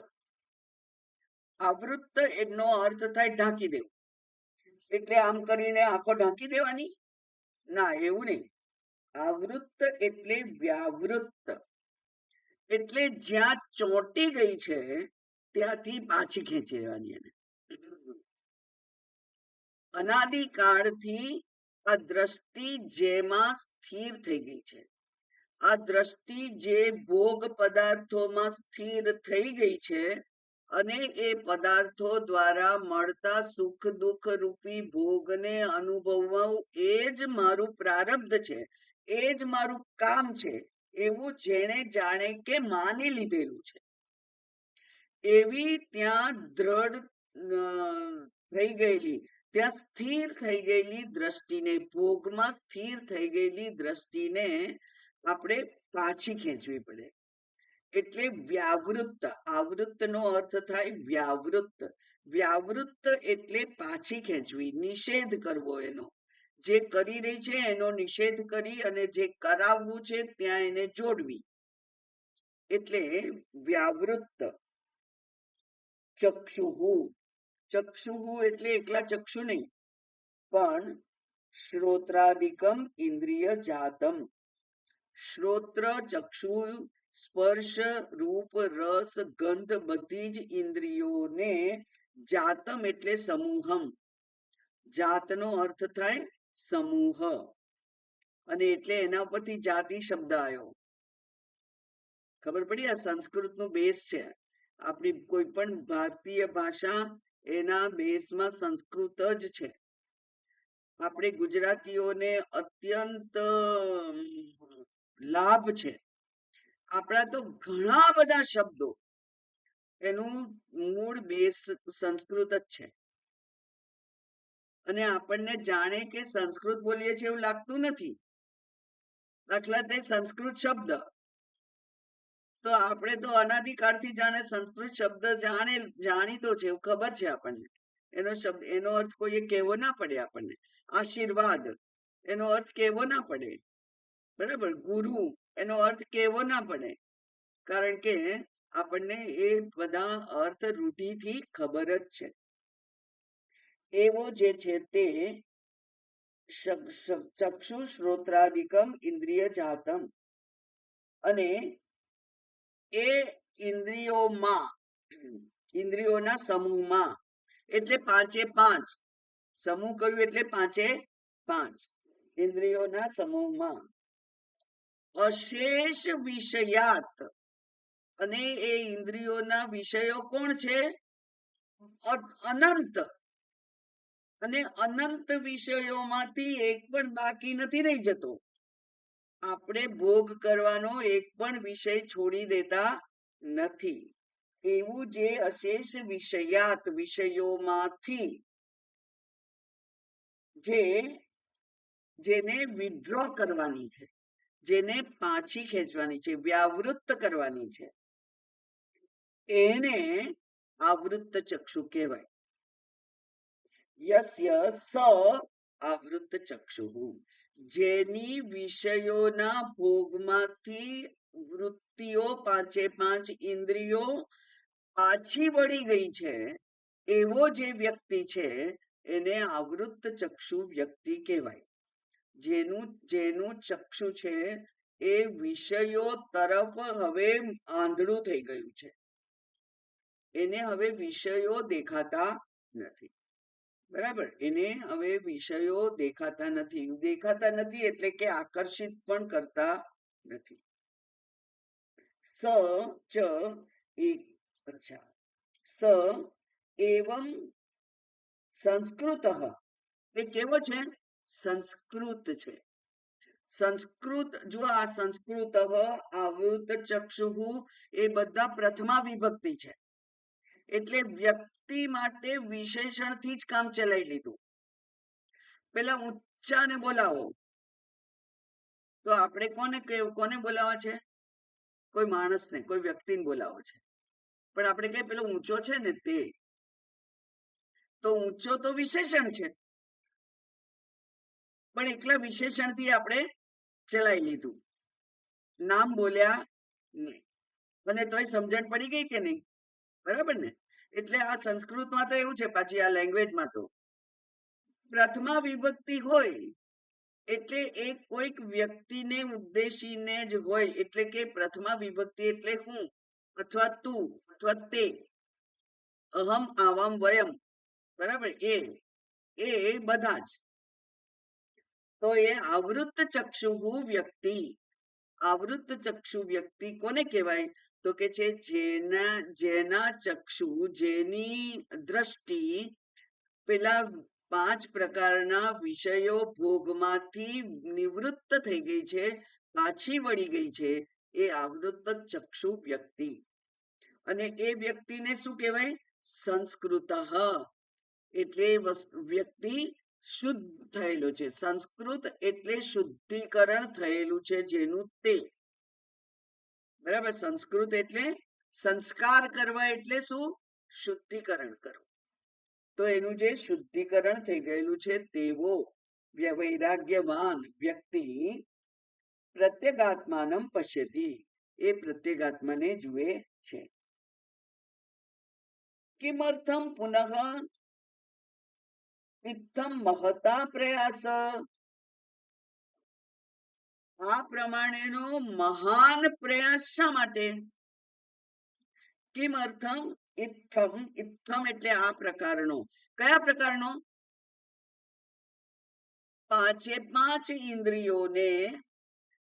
આવૃત્ત એનો અર્થ થાય ઢાંકી દેવું. એટલે આમ કરીને આંખો ઢાંકી દેવાની? ના, એવું નહીં. આવૃત્ત એટલે વ્યાવૃત્ત, એટલે જ્યાં ચોંટી ગઈ છે ત્યાંથી પાછી ખેંચી લેવાની. એને અનાદિકાળથી આ દ્રષ્ટિ જેમાં સ્થિર થઈ ગઈ છે, આ દ્રષ્ટિ જે ભોગ પદાર્થોમાં સ્થિર થઈ ગઈ છે અને એ પદાર્થો દ્વારા મળતા સુખ દુઃખ રૂપી ભોગને અનુભવવું એ જ મારું પ્રારબ્ધ છે, એ જ મારું કામ છે, એવું જેણે જાણે કે માની લીધેલું છે. એવી ત્યાં દ્રઢ થઈ ગયેલી, ત્યાં સ્થિર થઈ ગયેલી દ્રષ્ટિને, ભોગમાં સ્થિર થઈ ગયેલી દ્રષ્ટિને આપણે પાછી ખેંચવી પડે. એટલે વ્યાવૃત્ત, આવૃત્તનો અર્થ થાય વ્યાવૃત્ત. વ્યાવૃત્ત એટલે પાછી ખેંચવી, નિષેધ કરવો એનો. જે કરી રહી છે એનો નિષેધ કરી અને જે કરાવવું છે ત્યાં એને જોડવી. એટલે વ્યાવૃત્ત. ચક્ષુહુ, ચક્ષુહુ એટલે એકલા ચક્ષુ નહીં, પણ શ્રોત્રાદિકમ ઇન્દ્રિય જાતમ. શ્રોત્ર, ચક્ષુ, સ્પર્શ, રૂપ, રસ, ગંધ બધી જ ઇન્દ્રિયોને જાતમ એટલે સમૂહમ. જાતનો અર્થ થાય સમૂહ, અને એટલે એના પરથી જાતિ શબ્દ આવ્યો. ખબર પડી? આ સંસ્કૃતનું બેઝ છે. આપણી કોઈ પણ ભારતીય ભાષા એના બેઝમાં સંસ્કૃત જ છે. આપણે ગુજરાતીઓને અત્યંત લાભ છે. આપણા તો ઘણા બધા શબ્દો એનું મૂળ બેઝ સંસ્કૃત જ છે. અને આપણને જાણે કે સંસ્કૃત બોલીએ છીએ એવું લાગતું નથી. દાખલા તે સંસ્કૃત શબ્દ, તો આપણે તો અનાદિકાળથી જાણે સંસ્કૃત શબ્દ જાણીતો છે એવું ખબર છે આપણને. એનો શબ્દ એનો અર્થ કોઈએ કહેવો ના પડે આપણને. આશીર્વાદ એનો અર્થ કહેવો ના પડે, બરાબર. ગુરુ એનો અર્થ કહેવો ના પડે, કારણ કે આપણને એ બધા અર્થ રૂઢિથી ખબર જ છે. એવો જે છે તે ચક્ષુ શ્રોત્રાદિકમ ઇન્દ્રિય જાતમ, અને એ ઇન્દ્રિયોમાં, ઇન્દ્રિયોના સમૂહમાં, એટલે પાંચે પાંચ સમૂહ કહ્યું એટલે પાંચે પાંચ ઇન્દ્રિયોના સમૂહમાં અશેષ વિષયાત, અને એ ઇન્દ્રિયોના વિષયો કોણ છે? અનંત. અને અનંત વિષયોમાંથી એક પણ બાકી નથી રહી જતો. આપણે ભોગ કરવાનો એક પણ વિષય છોડી દેતા નથી. એવું જે અશેષ વિષયાત, વિષયોમાંથી જેને વિડ્રો કરવાની છે, જેને પાછી ખેંચવાની છે, વ્યાવૃત્ત કરવાની છે, એને આવૃત્ત ચક્ષુ કહેવાય. યસ્ય સ આવૃત્ત ચક્ષુ, જેની વિષયોના ભોગમાંથી વૃત્તિઓ, પાંચે પાંચ ઇન્દ્રિયો પાછી વળી ગઈ છે, એવો જે વ્યક્તિ છે એને આવૃત્ત ચક્ષુ વ્યક્તિ કહેવાય. જેનું ચક્ષુ છે એ વિષયો તરફ હવે આંધળું થઈ ગયું છે. એને હવે વિષયો દેખાતા નથી, બરાબર. એને હવે વિષયો દેખાતા નથી. દેખાતા નથી એટલે કે આકર્ષિત પણ કરતા નથી. સ ચ અચ્છા સ એવમ સંસ્કૃત, એ કેવો છે? સંસ્કૃત છે. સંસ્કૃત, જો આ સંસ્કૃત, આવૃત ચક્ષુ, એ બધા પ્રથમા વિભક્તિ છે. એટલે વ્યક્તિ માટે વિશેષણથી જ કામ ચલાવી લીધું. પેલા ઊંચાને બોલાવો તો આપણે કોને બોલાવા છે? કોઈ માણસને, કોઈ વ્યક્તિને બોલાવો છે. પણ આપણે કહીએ પેલો ઊંચો છે ને તે, તો ઊંચો તો વિશેષણ છે, પણ એકલા વિશેષણથી આપણે ચલાવી લીધું, નામ બોલ્યા નહીં. અને તોય સમજણ પડી ગઈ કે નહીં? બરાબર ને? એટલે આ સંસ્કૃતમાં તો એવું છે, પાછી આ લેંગ્વેજમાં તો પ્રથમા વિભક્તિ હોય એટલે એ કોઈક વ્યક્તિને ઉદ્દેશીને જ હોય. એટલે કે પ્રથમા વિભક્તિ એટલે હું, અથવા તું, અથવા તે, અહમ, આવામ, વયમ, બરાબર. એ બધા જ. તો એ આવૃત્ત ચક્ષુ વ્યક્તિ, આવૃત્ત ચક્ષુ વ્યક્તિ કોને કહેવાય? તો કે છે જેના ચક્ષુ, જેની દ્રષ્ટિ પેલા પાંચ પ્રકારના વિષયો ભોગમાંથી નિવૃત્ત થઈ ગઈ છે, પાછી વળી ગઈ છે, એ આવૃત્ત ચક્ષુ વ્યક્તિ. અને એ વ્યક્તિને શું કહેવાય? સંસ્કૃત. એટલે વ્યક્તિ શુદ્ધ થયેલો છે. સંસ્કૃત એટલે શુદ્ધિકરણ થયેલું છે જેનું તે, બરાબર. સંસ્કૃત એટલે સંસ્કાર કરવા, એટલે શું? શુદ્ધિકરણ કરવું. તો એનું જે શુદ્ધિકરણ થઈ ગયેલું છે તેવો વૈરાગ્યવાન વ્યક્તિ પ્રત્યેગાત્માનમ પશ્યતિ, એ પ્રત્યેગાત્માને જુએ છે. કિમર્થમ પુનઃ ઇત્થમ મહતા પ્રયાસ, આ પ્રમાણેનો મહાન પ્રયાસ શા માટે? કિમર્થમ ઇત્થમ, ઇત્થમ એટલે આ પ્રકારનો. કયા પ્રકારનો? પાંચે પાંચ ઇન્દ્રિયોને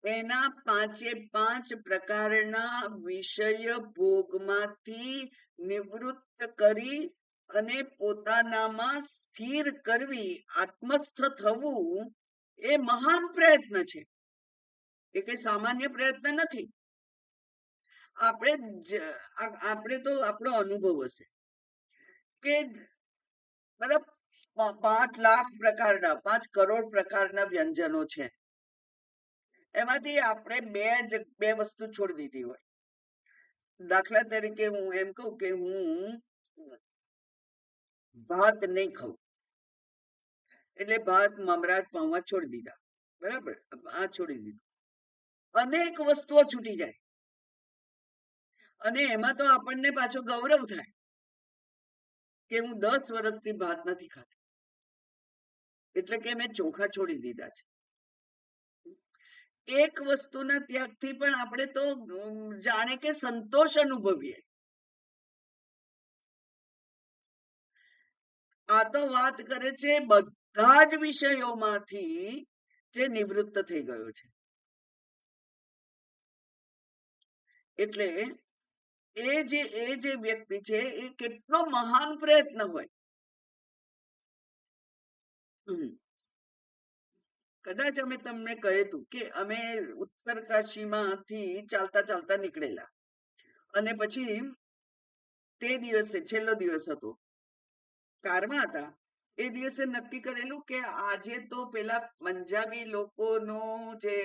એના 5 પ્રકારના વિષય ભોગમાંથી નિવૃત્ત કરી અને પોતાનામાં સ્થિર કરવી, આત્મસ્થ થવું એ મહાન પ્રયત્ન છે. એ કઈ સામાન્ય પ્રયત્ન નથી. આપણે તો આપણો અનુભવ હશે કે મતલબ 5 લાખ પ્રકારના 5 કરોડ પ્રકારના વ્યંજનો છે. એમાંથી આપણે બે વસ્તુ છોડી દીધી હોય. દાખલા તરીકે હું એમ કહું કે હું ભાત નહીં ખાઉં, એટલે ભાત મમરા પૌવા છોડી દીધા, બરાબર, આ છોડી દીધું. અનેક વસ્તુઓ છૂટી જાય અને એમાં તો આપણને પાછો ગૌરવ થાય કે હું 10 વર્ષથી ભાત નથી ખાતી, એટલે કે મેં ચોખા છોડી દીધા છે. એક વસ્તુના ત્યાગથી પણ આપણે તો જાણે કે સંતોષ અનુભવીએ. આ તો વાત કરે છે બધા જ વિષયોમાંથી જે નિવૃત્ત થઈ ગયો છે. એટલે એ જે વ્યક્તિ છે એ કેટલો મહાન પ્રયત્ન હોય. કદાચ અમે તમને કહ્યું કે અમે ઉત્તરકાશીમાંથી ચાલતા ચાલતા નીકળેલા અને પછી તે દિવસે છેલ્લો દિવસ હતો, કારમાં હતા. એ દિવસે નક્કી કરેલું કે આજે તો પેલા પંજાબી લોકોનો જે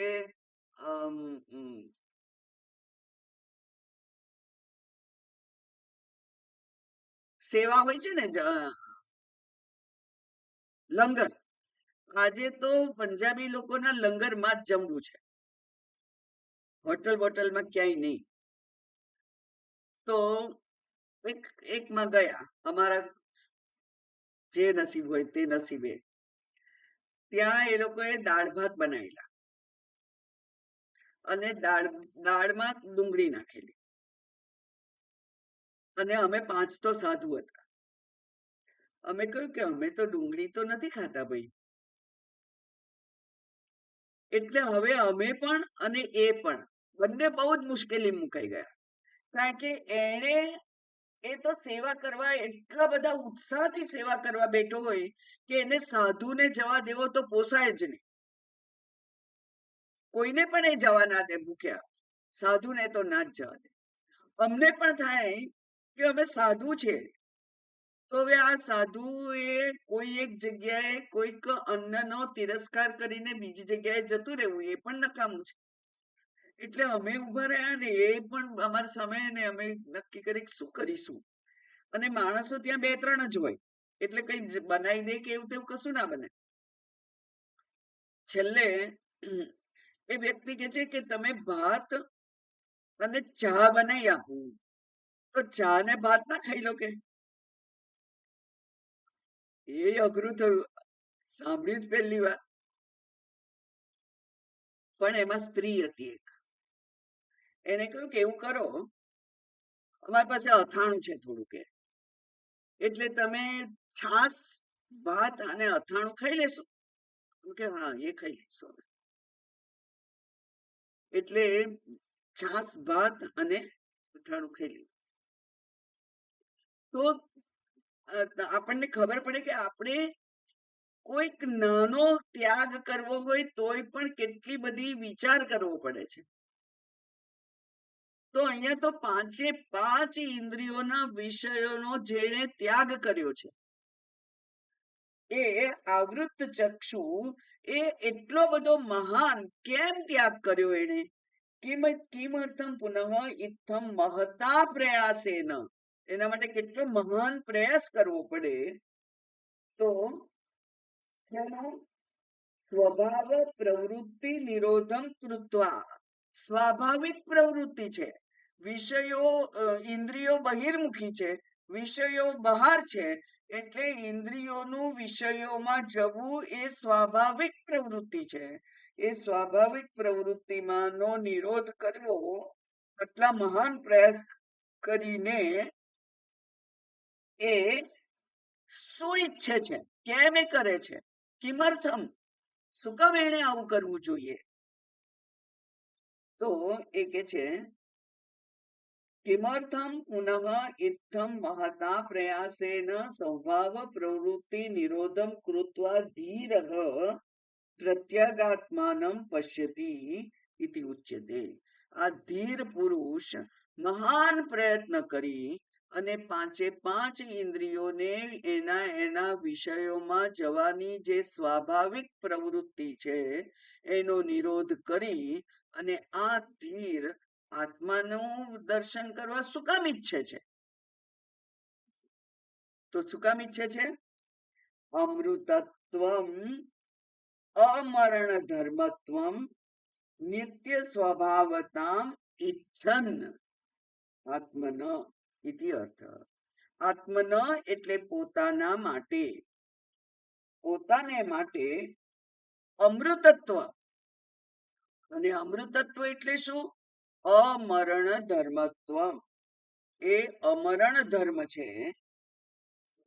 સેવા હોય છે ને, લંગર, આજે તો પંજાબી લોકોના લંગરમાં જ જમવું છે, હોટલમાં ક્યાંય નહીં. તો એકમાં ગયા, અમારા જે નસીબ હોય તે નસીબે. ત્યાં એ લોકોએ દાળ ભાત બનાવેલા અને દાળમાં ડુંગળી નાખેલી, અને અમે 5 તો સાધુ હતા. અમે કહ્યું કે અમે તો ડુંગળી તો નથી ખાતા ભાઈ. એટલે હવે અમે પણ અને એ પણ બંને બહુ જ મુશ્કેલી મુકાઈ ગયા, કારણ કે એ તો સેવા કરવા એટલા બધા ઉત્સાહથી સેવા કરવા બેઠો હોય કે એને સાધુને જવા દેવો તો પોસાય જ નહીં. કોઈને પણ એ જવા ના દે ભૂખ્યા, સાધુને તો ના જ જવા દે. અમને પણ થાય કે અમે સાધુ છે, તો હવે આ સાધુ એ કોઈ એક જગ્યાએ કોઈક અન્નનો તિરસ્કાર કરીને બીજી જગ્યાએ જતું રહેવું એ પણ નકામું છે. એટલે અમે ઉભા રહ્યા ને એ પણ અમારા સામે, ને અમે નક્કી કરી શું કરીશું. અને માણસો ત્યાં 2-3 જ હોય, એટલે કઈ બનાવી દે કે એવું તેવું કશું ના બને. છેલ્લે એ વ્યક્તિ કે છે કે તમે ભાત અને ચા બનાવી આપું, તો ચા ને ભાત ના ખાઈ લો કે. એ અઘરું થયું, સાંભળ્યું જ પહેલી વાર. પણ એમાં સ્ત્રી હતી એક, એને કહ્યું કે એવું કરો, અમારી પાસે અથાણું છે થોડું, કે એટલે તમે છાસ ભાત અને અથાણું ખાઈ લેશો કે. હા, એ ખાઈ લેશો. એટલે છાસ ભાત અને અથાણું ખાઈ લીધું. તો આપણને ખબર પડે કે આપણે કોઈક નાનો ત્યાગ કરવો હોય તોય પણ કેટલી બધી વિચાર કરવો પડે છે. તો અહીંયા તો 5 ઇન્દ્રિયોના વિષયોનો જેણે ત્યાગ કર્યો છે, એ આવૃત ચક્ષુ, એ એટલો બધો મહાન કેમ ત્યાગ કર્યો એને? કિમર્થમ પુનઃ ઇત્થમ મહતા પ્રયાસેન. એના માટે કેટલો મહાન પ્રયાસ કરવો પડે. તો સ્વભાવ પ્રવૃત્તિ નિરોધમ કૃત્વા, સ્વાભાવિક પ્રવૃત્તિ છે. વિષયો ઇન્દ્રિયો બહિર્મુખી છે, વિષયો બહાર છે, એટલે ઇન્દ્રિયોનું વિષયોમાં જવું એ સ્વાભાવિક પ્રવૃત્તિ છે. એ સ્વાભાવિક પ્રવૃત્તિમાંનો નિરોધ કરવો, આટલા મહાન પ્રયાસ કરીને એ શું ઈચ્છે છે, કેમ એ કરે છે, કિમર્થમ, શું કામ એને આવું કરવું જોઈએ? તો એ કે છે કિમर्थम पुनः इत्थं महता प्रयासेन स्वभाव प्रवृत्ति निरोधम कृत्वा धीरः प्रत्यागात्मानं पश्यति इति उच्यते। આ ધીર પુરુષ મહાન પ્રયત્ન કરી અને પાંચે પાંચ ઇન્દ્રિયોને એના એના વિષયોમાં જવાની જે સ્વાભાવિક પ્રવૃત્તિ છે એનો નિરોધ કરી અને આ ધીર આત્માનું દર્શન કરવા શું કામ ઈચ્છે છે? તો શું કામ ઈચ્છે છે? અમૃતત્વમ અમરણ ધર્મત્વમ નિત્ય સ્વભાવતામ ઈચ્છન આત્મન ઇતિ અર્થ। આત્મન એટલે પોતાના માટે, પોતાને માટે અમૃતત્વ, અને અમૃતત્વ એટલે શું? અમરણ ધર્મત્વ, એ અમરણ ધર્મ છે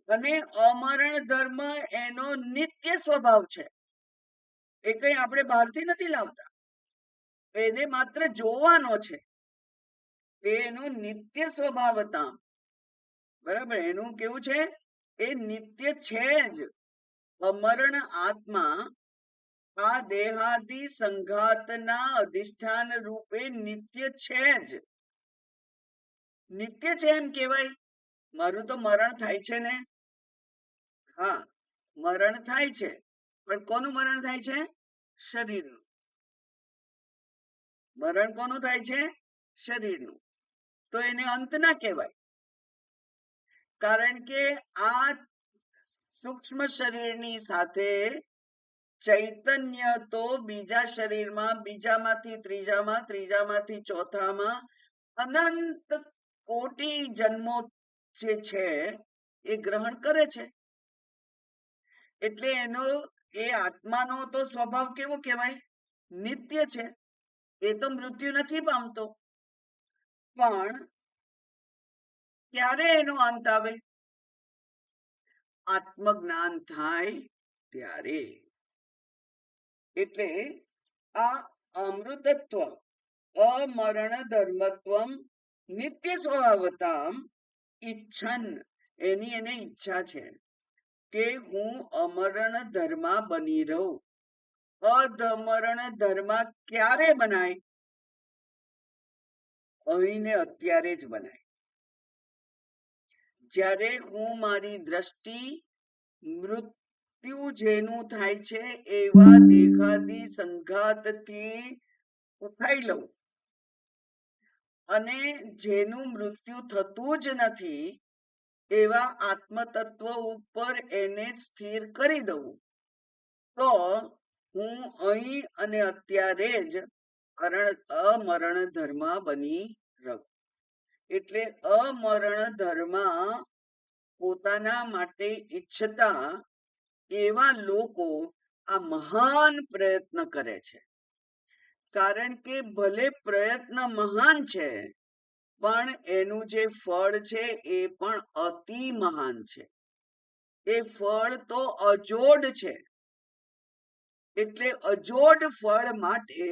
અને અમરણ ધર્મ એનો નિત્ય સ્વભાવ છે। એ કઈ આપણે બહારથી નથી લાવતા, એને માત્ર જોવાનો છે, એનું નિત્ય સ્વભાવ હતા, બરાબર? એનું કેવું છે? એ નિત્ય છે જ। અમરણ આત્મા આ દેહાદિ સંઘાતના અધિષ્ઠાન રૂપે નિત્ય છે જ, નિત્ય છે એમ કેવાય। મારું તો મરણ થાય છે ને, હા મરણ થાય છે, પણ કોનું મરણ થાય છે? શરીરનું। મરણ કોનું થાય છે? શરીરનું। તો એને અંત ના કહેવાય, કારણ કે આ સૂક્ષ્મ શરીરની સાથે ચૈતન્ય તો બીજા શરીરમાં, બીજામાંથી ત્રીજામાં, ત્રીજામાંથી ચોથામાં અનંત કોટી જન્મો જે છે એ ગ્રહણ કરે છે। એટલે એનો એ આત્માનો તો સ્વભાવ કેવો કહેવાય? નિત્ય છે। એ તો મૃત્યુ નથી પામતો, પણ ક્યારે એનો અંત આવે? આત્મજ્ઞાન થાય ત્યારે। એટલે આ અમૃતત્વ અમરણ ધર્મત્વમ નિત્ય સ્વભાવતામ ઈચ્છન, એની એને ઈચ્છા છે કે હું અમરણ ધર્મા બની રહું। અધમરણ ધર્મા ક્યારે બનાય? અહીં ને અત્યારે જ બનાય। જ્યારે હું મારી દ્રષ્ટિ મૃત્યુ જેનું થાય છે એવા દેખાદી સંઘાતથી ઉઠાઈ લઉં અને જેનું મૃત્યુ થતું જ નથી એવા આત્મતત્વ ઉપર એને સ્થિર કરી દઉં, તો હું અહીં અને અત્યારે જ અમરણ ધર્મ બની રહું। એટલે અમરણ ધર્મ પોતાના માટે ઈચ્છતા એવા લોકો આ મહાન પ્રયત્ન કરે છે। કારણ કે ભલે પ્રયત્ન મહાન છે, પણ એનું જે ફળ છે એ પણ અતિ મહાન છે। એ ફળ તો અજોડ છે। એટલે અજોડ ફળ માટે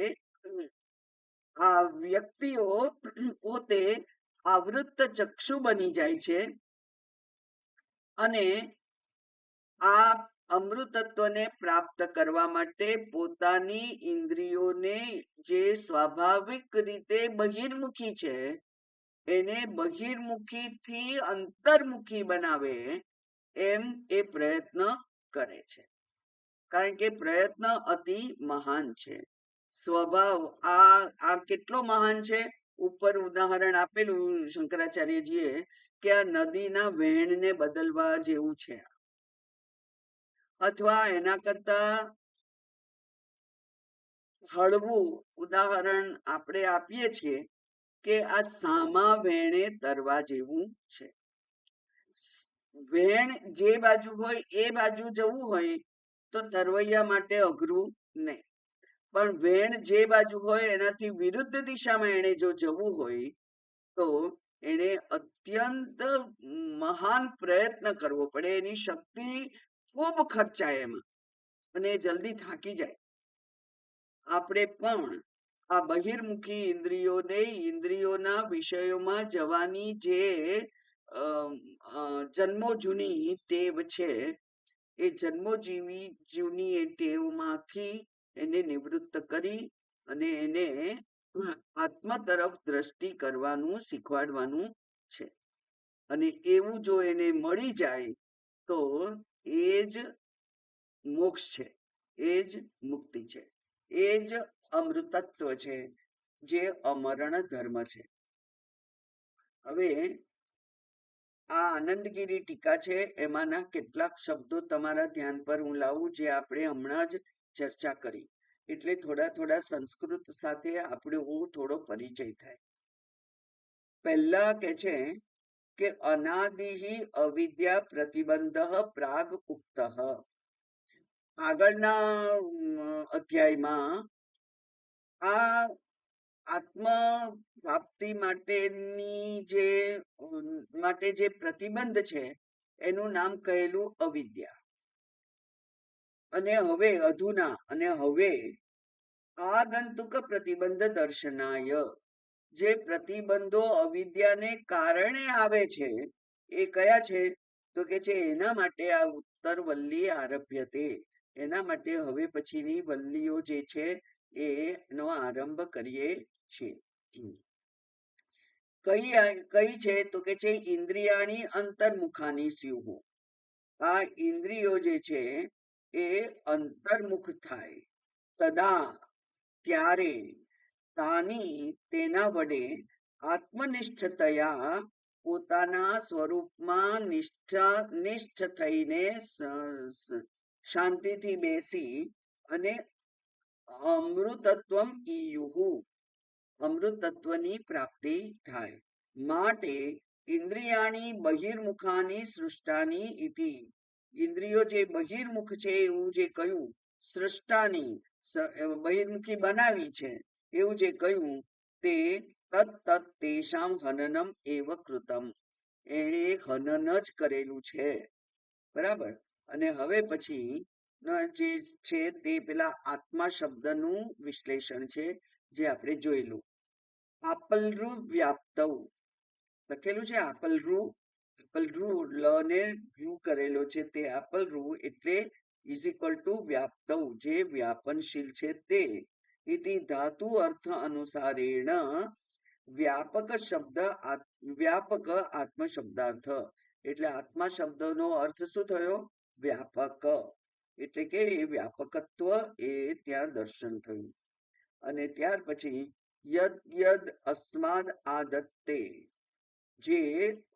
આ વ્યક્તિઓ પોતે આવૃત્ત ચક્ષુ બની જાય છે અને આ અમૃતત્વને પ્રાપ્ત કરવા માટે પોતાની ઇન્દ્રિયોને જે સ્વાભાવિક રીતે બહિર્મુખી છે એને બહિર્મુખીથી અંતર્મુખી બનાવે એમ એ પ્રયત્ન કરે છે। કારણ કે પ્રયત્ન અતિ મહાન છે। સ્વભાવ આ કેટલો મહાન છે? ઉપર ઉદાહરણ આપેલું શંકરાચાર્યજીએ કે આ નદીના વહેણને બદલવા જેવું છે, અથવા એના કરતા હળવું ઉદાહરણ આપણે આપીએ છીએ કે આ સામા વેણે તરવા જેવું છે। વેણ જે બાજુ હોય એ બાજુ જવું હોય તો તરવૈયા માટે અઘરું નહીં, પણ વેણ જે બાજુ હોય એનાથી વિરુદ્ધ દિશામાં એને જો જવું હોય તો એને અત્યંત મહાન પ્રયત્ન કરવો પડે। એની શક્તિ ખૂબ ખર્ચાય એમાં અને જલ્દી થાકી જાય। આપણે પણ આ બહિર્મુખી ઇન્દ્રિયોને ઇન્દ્રિયોના વિષયોમાં જવાની જે જન્મો જૂની ટેવ છે, એ જન્મો જૂની એ ટેવમાંથી એને નિવૃત્ત કરી અને એને આત્મ તરફ દ્રષ્ટિ કરવાનું શીખવાડવાનું છે. અને એવું જો એને મળી જાય તો એ જ મોક્ષ છે, એ જ મુક્તિ છે, એ જ અમૃતત્વ છે, જે અમરણ ધર્મ છે. હવે આ આનંદગીરી ટીકા છે, એમાંના કેટલાક શબ્દો તમારા ધ્યાન પર હું લાવું, જે આપણે હમણાં જ ચર્ચા કરી, એટલે થોડા થોડા સંસ્કૃત સાથે આપણો થોડો પરિચય થાય. પહેલા કે છે કે અનાદિ અવિદ્યા પ્રતિબંધ પ્રાગ ઉક્ત. આગળના અધ્યાયમાં આ આત્મ પ્રાપ્તિ માટે જે પ્રતિબંધ છે એનું નામ કહેલું અવિદ્યા. અને હવે અધુના અને હવે આગંતુક પ્રતિબંધ દર્શનાય, જે પ્રતિબંધો અવિદ્યાને કારણે આવે છે એ કયા છે? તો કે છે એના માટે આ ઉત્તર વલ્લી આરભ્યતે, એના માટે હવે પછીની વલ્લીઓ જે છે એનો આરંભ કરીએ છીએ. કઈ છે? તો કે છે ઇન્દ્રિયાણી અંતર્મુખાની સ્યુહુ. આ ઇન્દ્રિયો જે છે એ અંતર્મુખ થાય, તદા ત્યારે, તાની તેના વડે, આત્મનિષ્ઠતયા પોતાના સ્વરૂપમાં નિષ્ઠ થઈને શાંતિથી બેસી અને અમૃતત્વમ ઈયુહુ, અમૃતત્વની પ્રાપ્તિ થાય. માટે ઇન્દ્રિયાણી બહિર્મુખાની સૃષ્ટાની ઇતિ, ઇન્દ્રિયો જે બહિર્મુખ છે એવું જે કહ્યું, સૃષ્ટાની બહિર્મુખી બનાવી છે એવું જે કહ્યું, તે તત્ તેષામ હનનમ એવ કૃતમ, એણે હનન જ કરેલું છે. બરાબર. અને હવે પછી જે છે તે પેલા આત્મા શબ્દનું વિશ્લેષણ છે, જે આપણે જોયેલું. આપલરૂ વ્યાપ્તવ લખેલું છે, આપલરૂ. આપલરૂ લ ને રૂ કરેલો છે, તે આપલરૂ એટલે ઇઝ ઇક્વલ ટુ વ્યાપ્તવ, જે વ્યાપનશીલ છે તે. ઇતિ ધાતુ અર્થ અનુસારેણ વ્યાપક શબ્દ વ્યાપક આત્મ શબ્દાર્થ, એટલે આત્મા શબ્દનો અર્થ શું થયો? વ્યાપક. એટલે કે એ વ્યાપકત્વ એ ત્યાં દર્શન થયું. અને ત્યાર પછી યદ યદ અસ્માદ આદત્તે, જે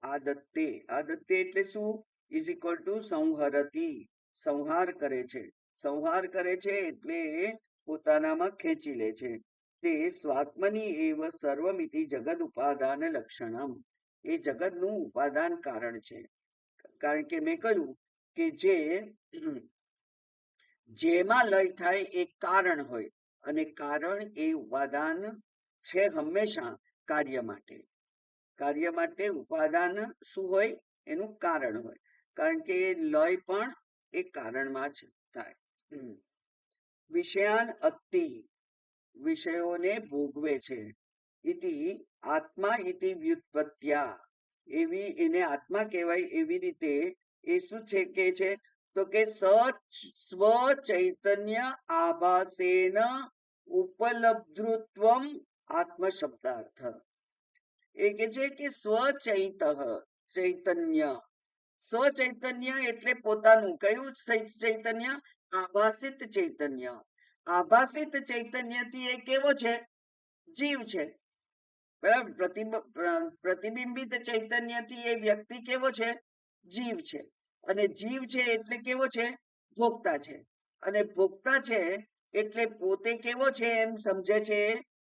આદત્તે, આદત્તે એટલે શું? ઇઝ ઇક્વલ ટુ સંહરતી, સંહાર કરે છે. સંહાર કરે છે એટલે પોતાનામાં ખેંચી લે છે. તે સ્વાત્મની એવ સર્વમિતિ જગદ ઉપાદાન લક્ષણમ, એ જગતનું ઉપાદાન કારણ છે. કારણ કે મેં કહ્યું કે જેમાં લય થાય એ કારણ હોય, અને કારણ એ ઉપાદાન છે હંમેશા કાર્ય માટે. કાર્ય માટે ઉપાદાન શું હોય? એનું કારણ હોય. કારણ કે લય પણ એ કારણમાં જ થાય. વિષયાન અતિ, વિષયોને ભોગવે છે. ઇતિ આત્મા ઇતિ વ્યુત્પત્ત્યા, એવી એને આત્મા કહેવાય એવી રીતે એ શું છે કે છે? તો કે સ્વ ચૈતન્ય આભાસેન ઉપલબ્ધૃત્વમ આત્મ શબ્દાર્થ. એ કે છે કે સ્વચૈત ચૈતન્ય, સ્વચૈતન્ય એટલે પોતાનું. કયું ચૈતન્ય? આભાસિત ચૈતન્ય. આભાસિત ચૈતન્યથી એ કેવો છે? જીવ છે. બરાબર. પ્રતિબિંબિત ચૈતન્યથી એ વ્યક્તિ કેવો છે? જીવ છે. અને જીવ છે એટલે કેવો છે? ભોગતા છે. અને ભોગતા છે એટલે પોતે કેવો છે એમ સમજે છે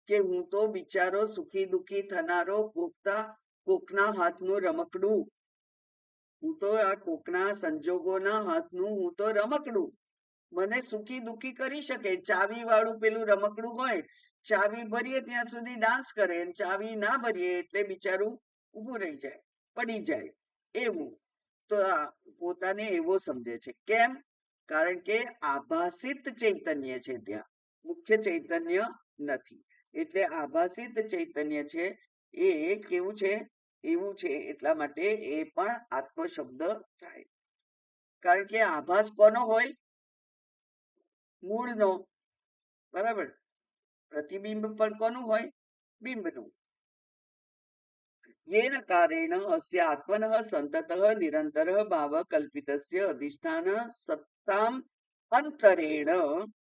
કે હું તો બિચારો સુખી દુખી થનારો ભોગતા, કોકના હાથનું રમકડું, હું તો આ કોકના સંજોગોના હાથનું હું તો રમકડું. મને સુખી દુખી કરી શકે. ચાવી વાળું પેલું રમકડું હોય, ચાવી ભરીએ ત્યાં સુધી ડાન્સ કરે, ચાવી ના ભરીએ એટલે બિચારું ઊભું રહી જાય, પડી જાય. એવું તો આ પોતાને એવો સમજે છે. કેમ? કારણ કે આભાસિત ચૈતન્ય છે ત્યાં, મુખ્ય ચૈતન્ય નથી. એટલે આભાસિત ચૈતન્ય છે એ કેવું છે, એવું છે, એટલા માટે એ પણ આત્મ શબ્દ થાય. કારણ કે આભાસ કોનો હોય? મૂળનો. બરાબર. પ્રતિબિંબ પણ કોનું હોય? બિંબનું. येन कारेण अस्य आत्मनः सन्ततः निरन्तरः भावः कल्पितस्य अधिष्ठान सत्ताम् अंतरेण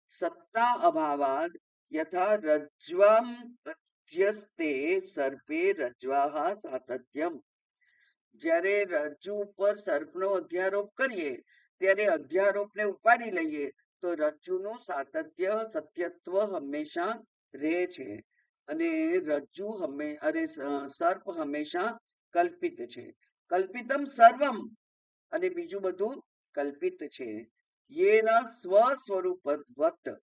सत्ता अभावात् यथा रज्ज्वाम् अध्यस्ते सर्पे रज्ज्वाः सातत्यम्. જ્યારે રજ્જુ ઉપર સર્પનો અધ્યારોપ કરીએ ત્યારે અધ્યારોપને ઉપાડી લઈએ તો રજ્જુનું સાતત્ય, સત્યત્વ હંમેશા રહે છે. અને રજ્જુ સર્પ હંમેશા કલ્પિત છે. કલ્પિતમ સર્વમ, અને બીજું બધું કલ્પિત છે. યેન સ્વ સ્વરૂપવત,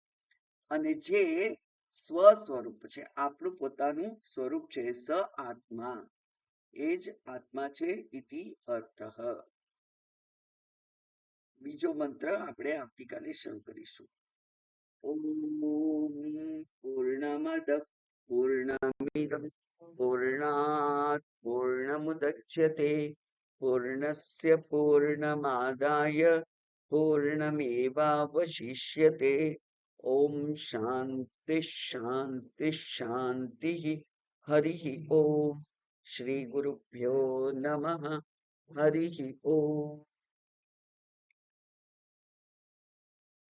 અને જે સ્વ સ્વરૂપ છે, આપણું પોતાનું સ્વરૂપ છે, સ આત્મા, એ જ આત્મા છે. ઇતિ અર્થ. બીજો મંત્ર આપણે આવતીકાલે શરૂ કરીશું. ઓમ પૂર્ણમદ પૂર્ણમિદં પૂર્ણાત પૂર્ણમુદચ્યતે પૂર્ણસ્ય પૂર્ણમાદાય પૂર્ણમેવાવશિષ્યતે. ઓમ શાંતિ શાંતિ શાંતિ. હરિ ઓમ. શ્રી ગુરુભ્યો નમઃ. હરિ ઓમ.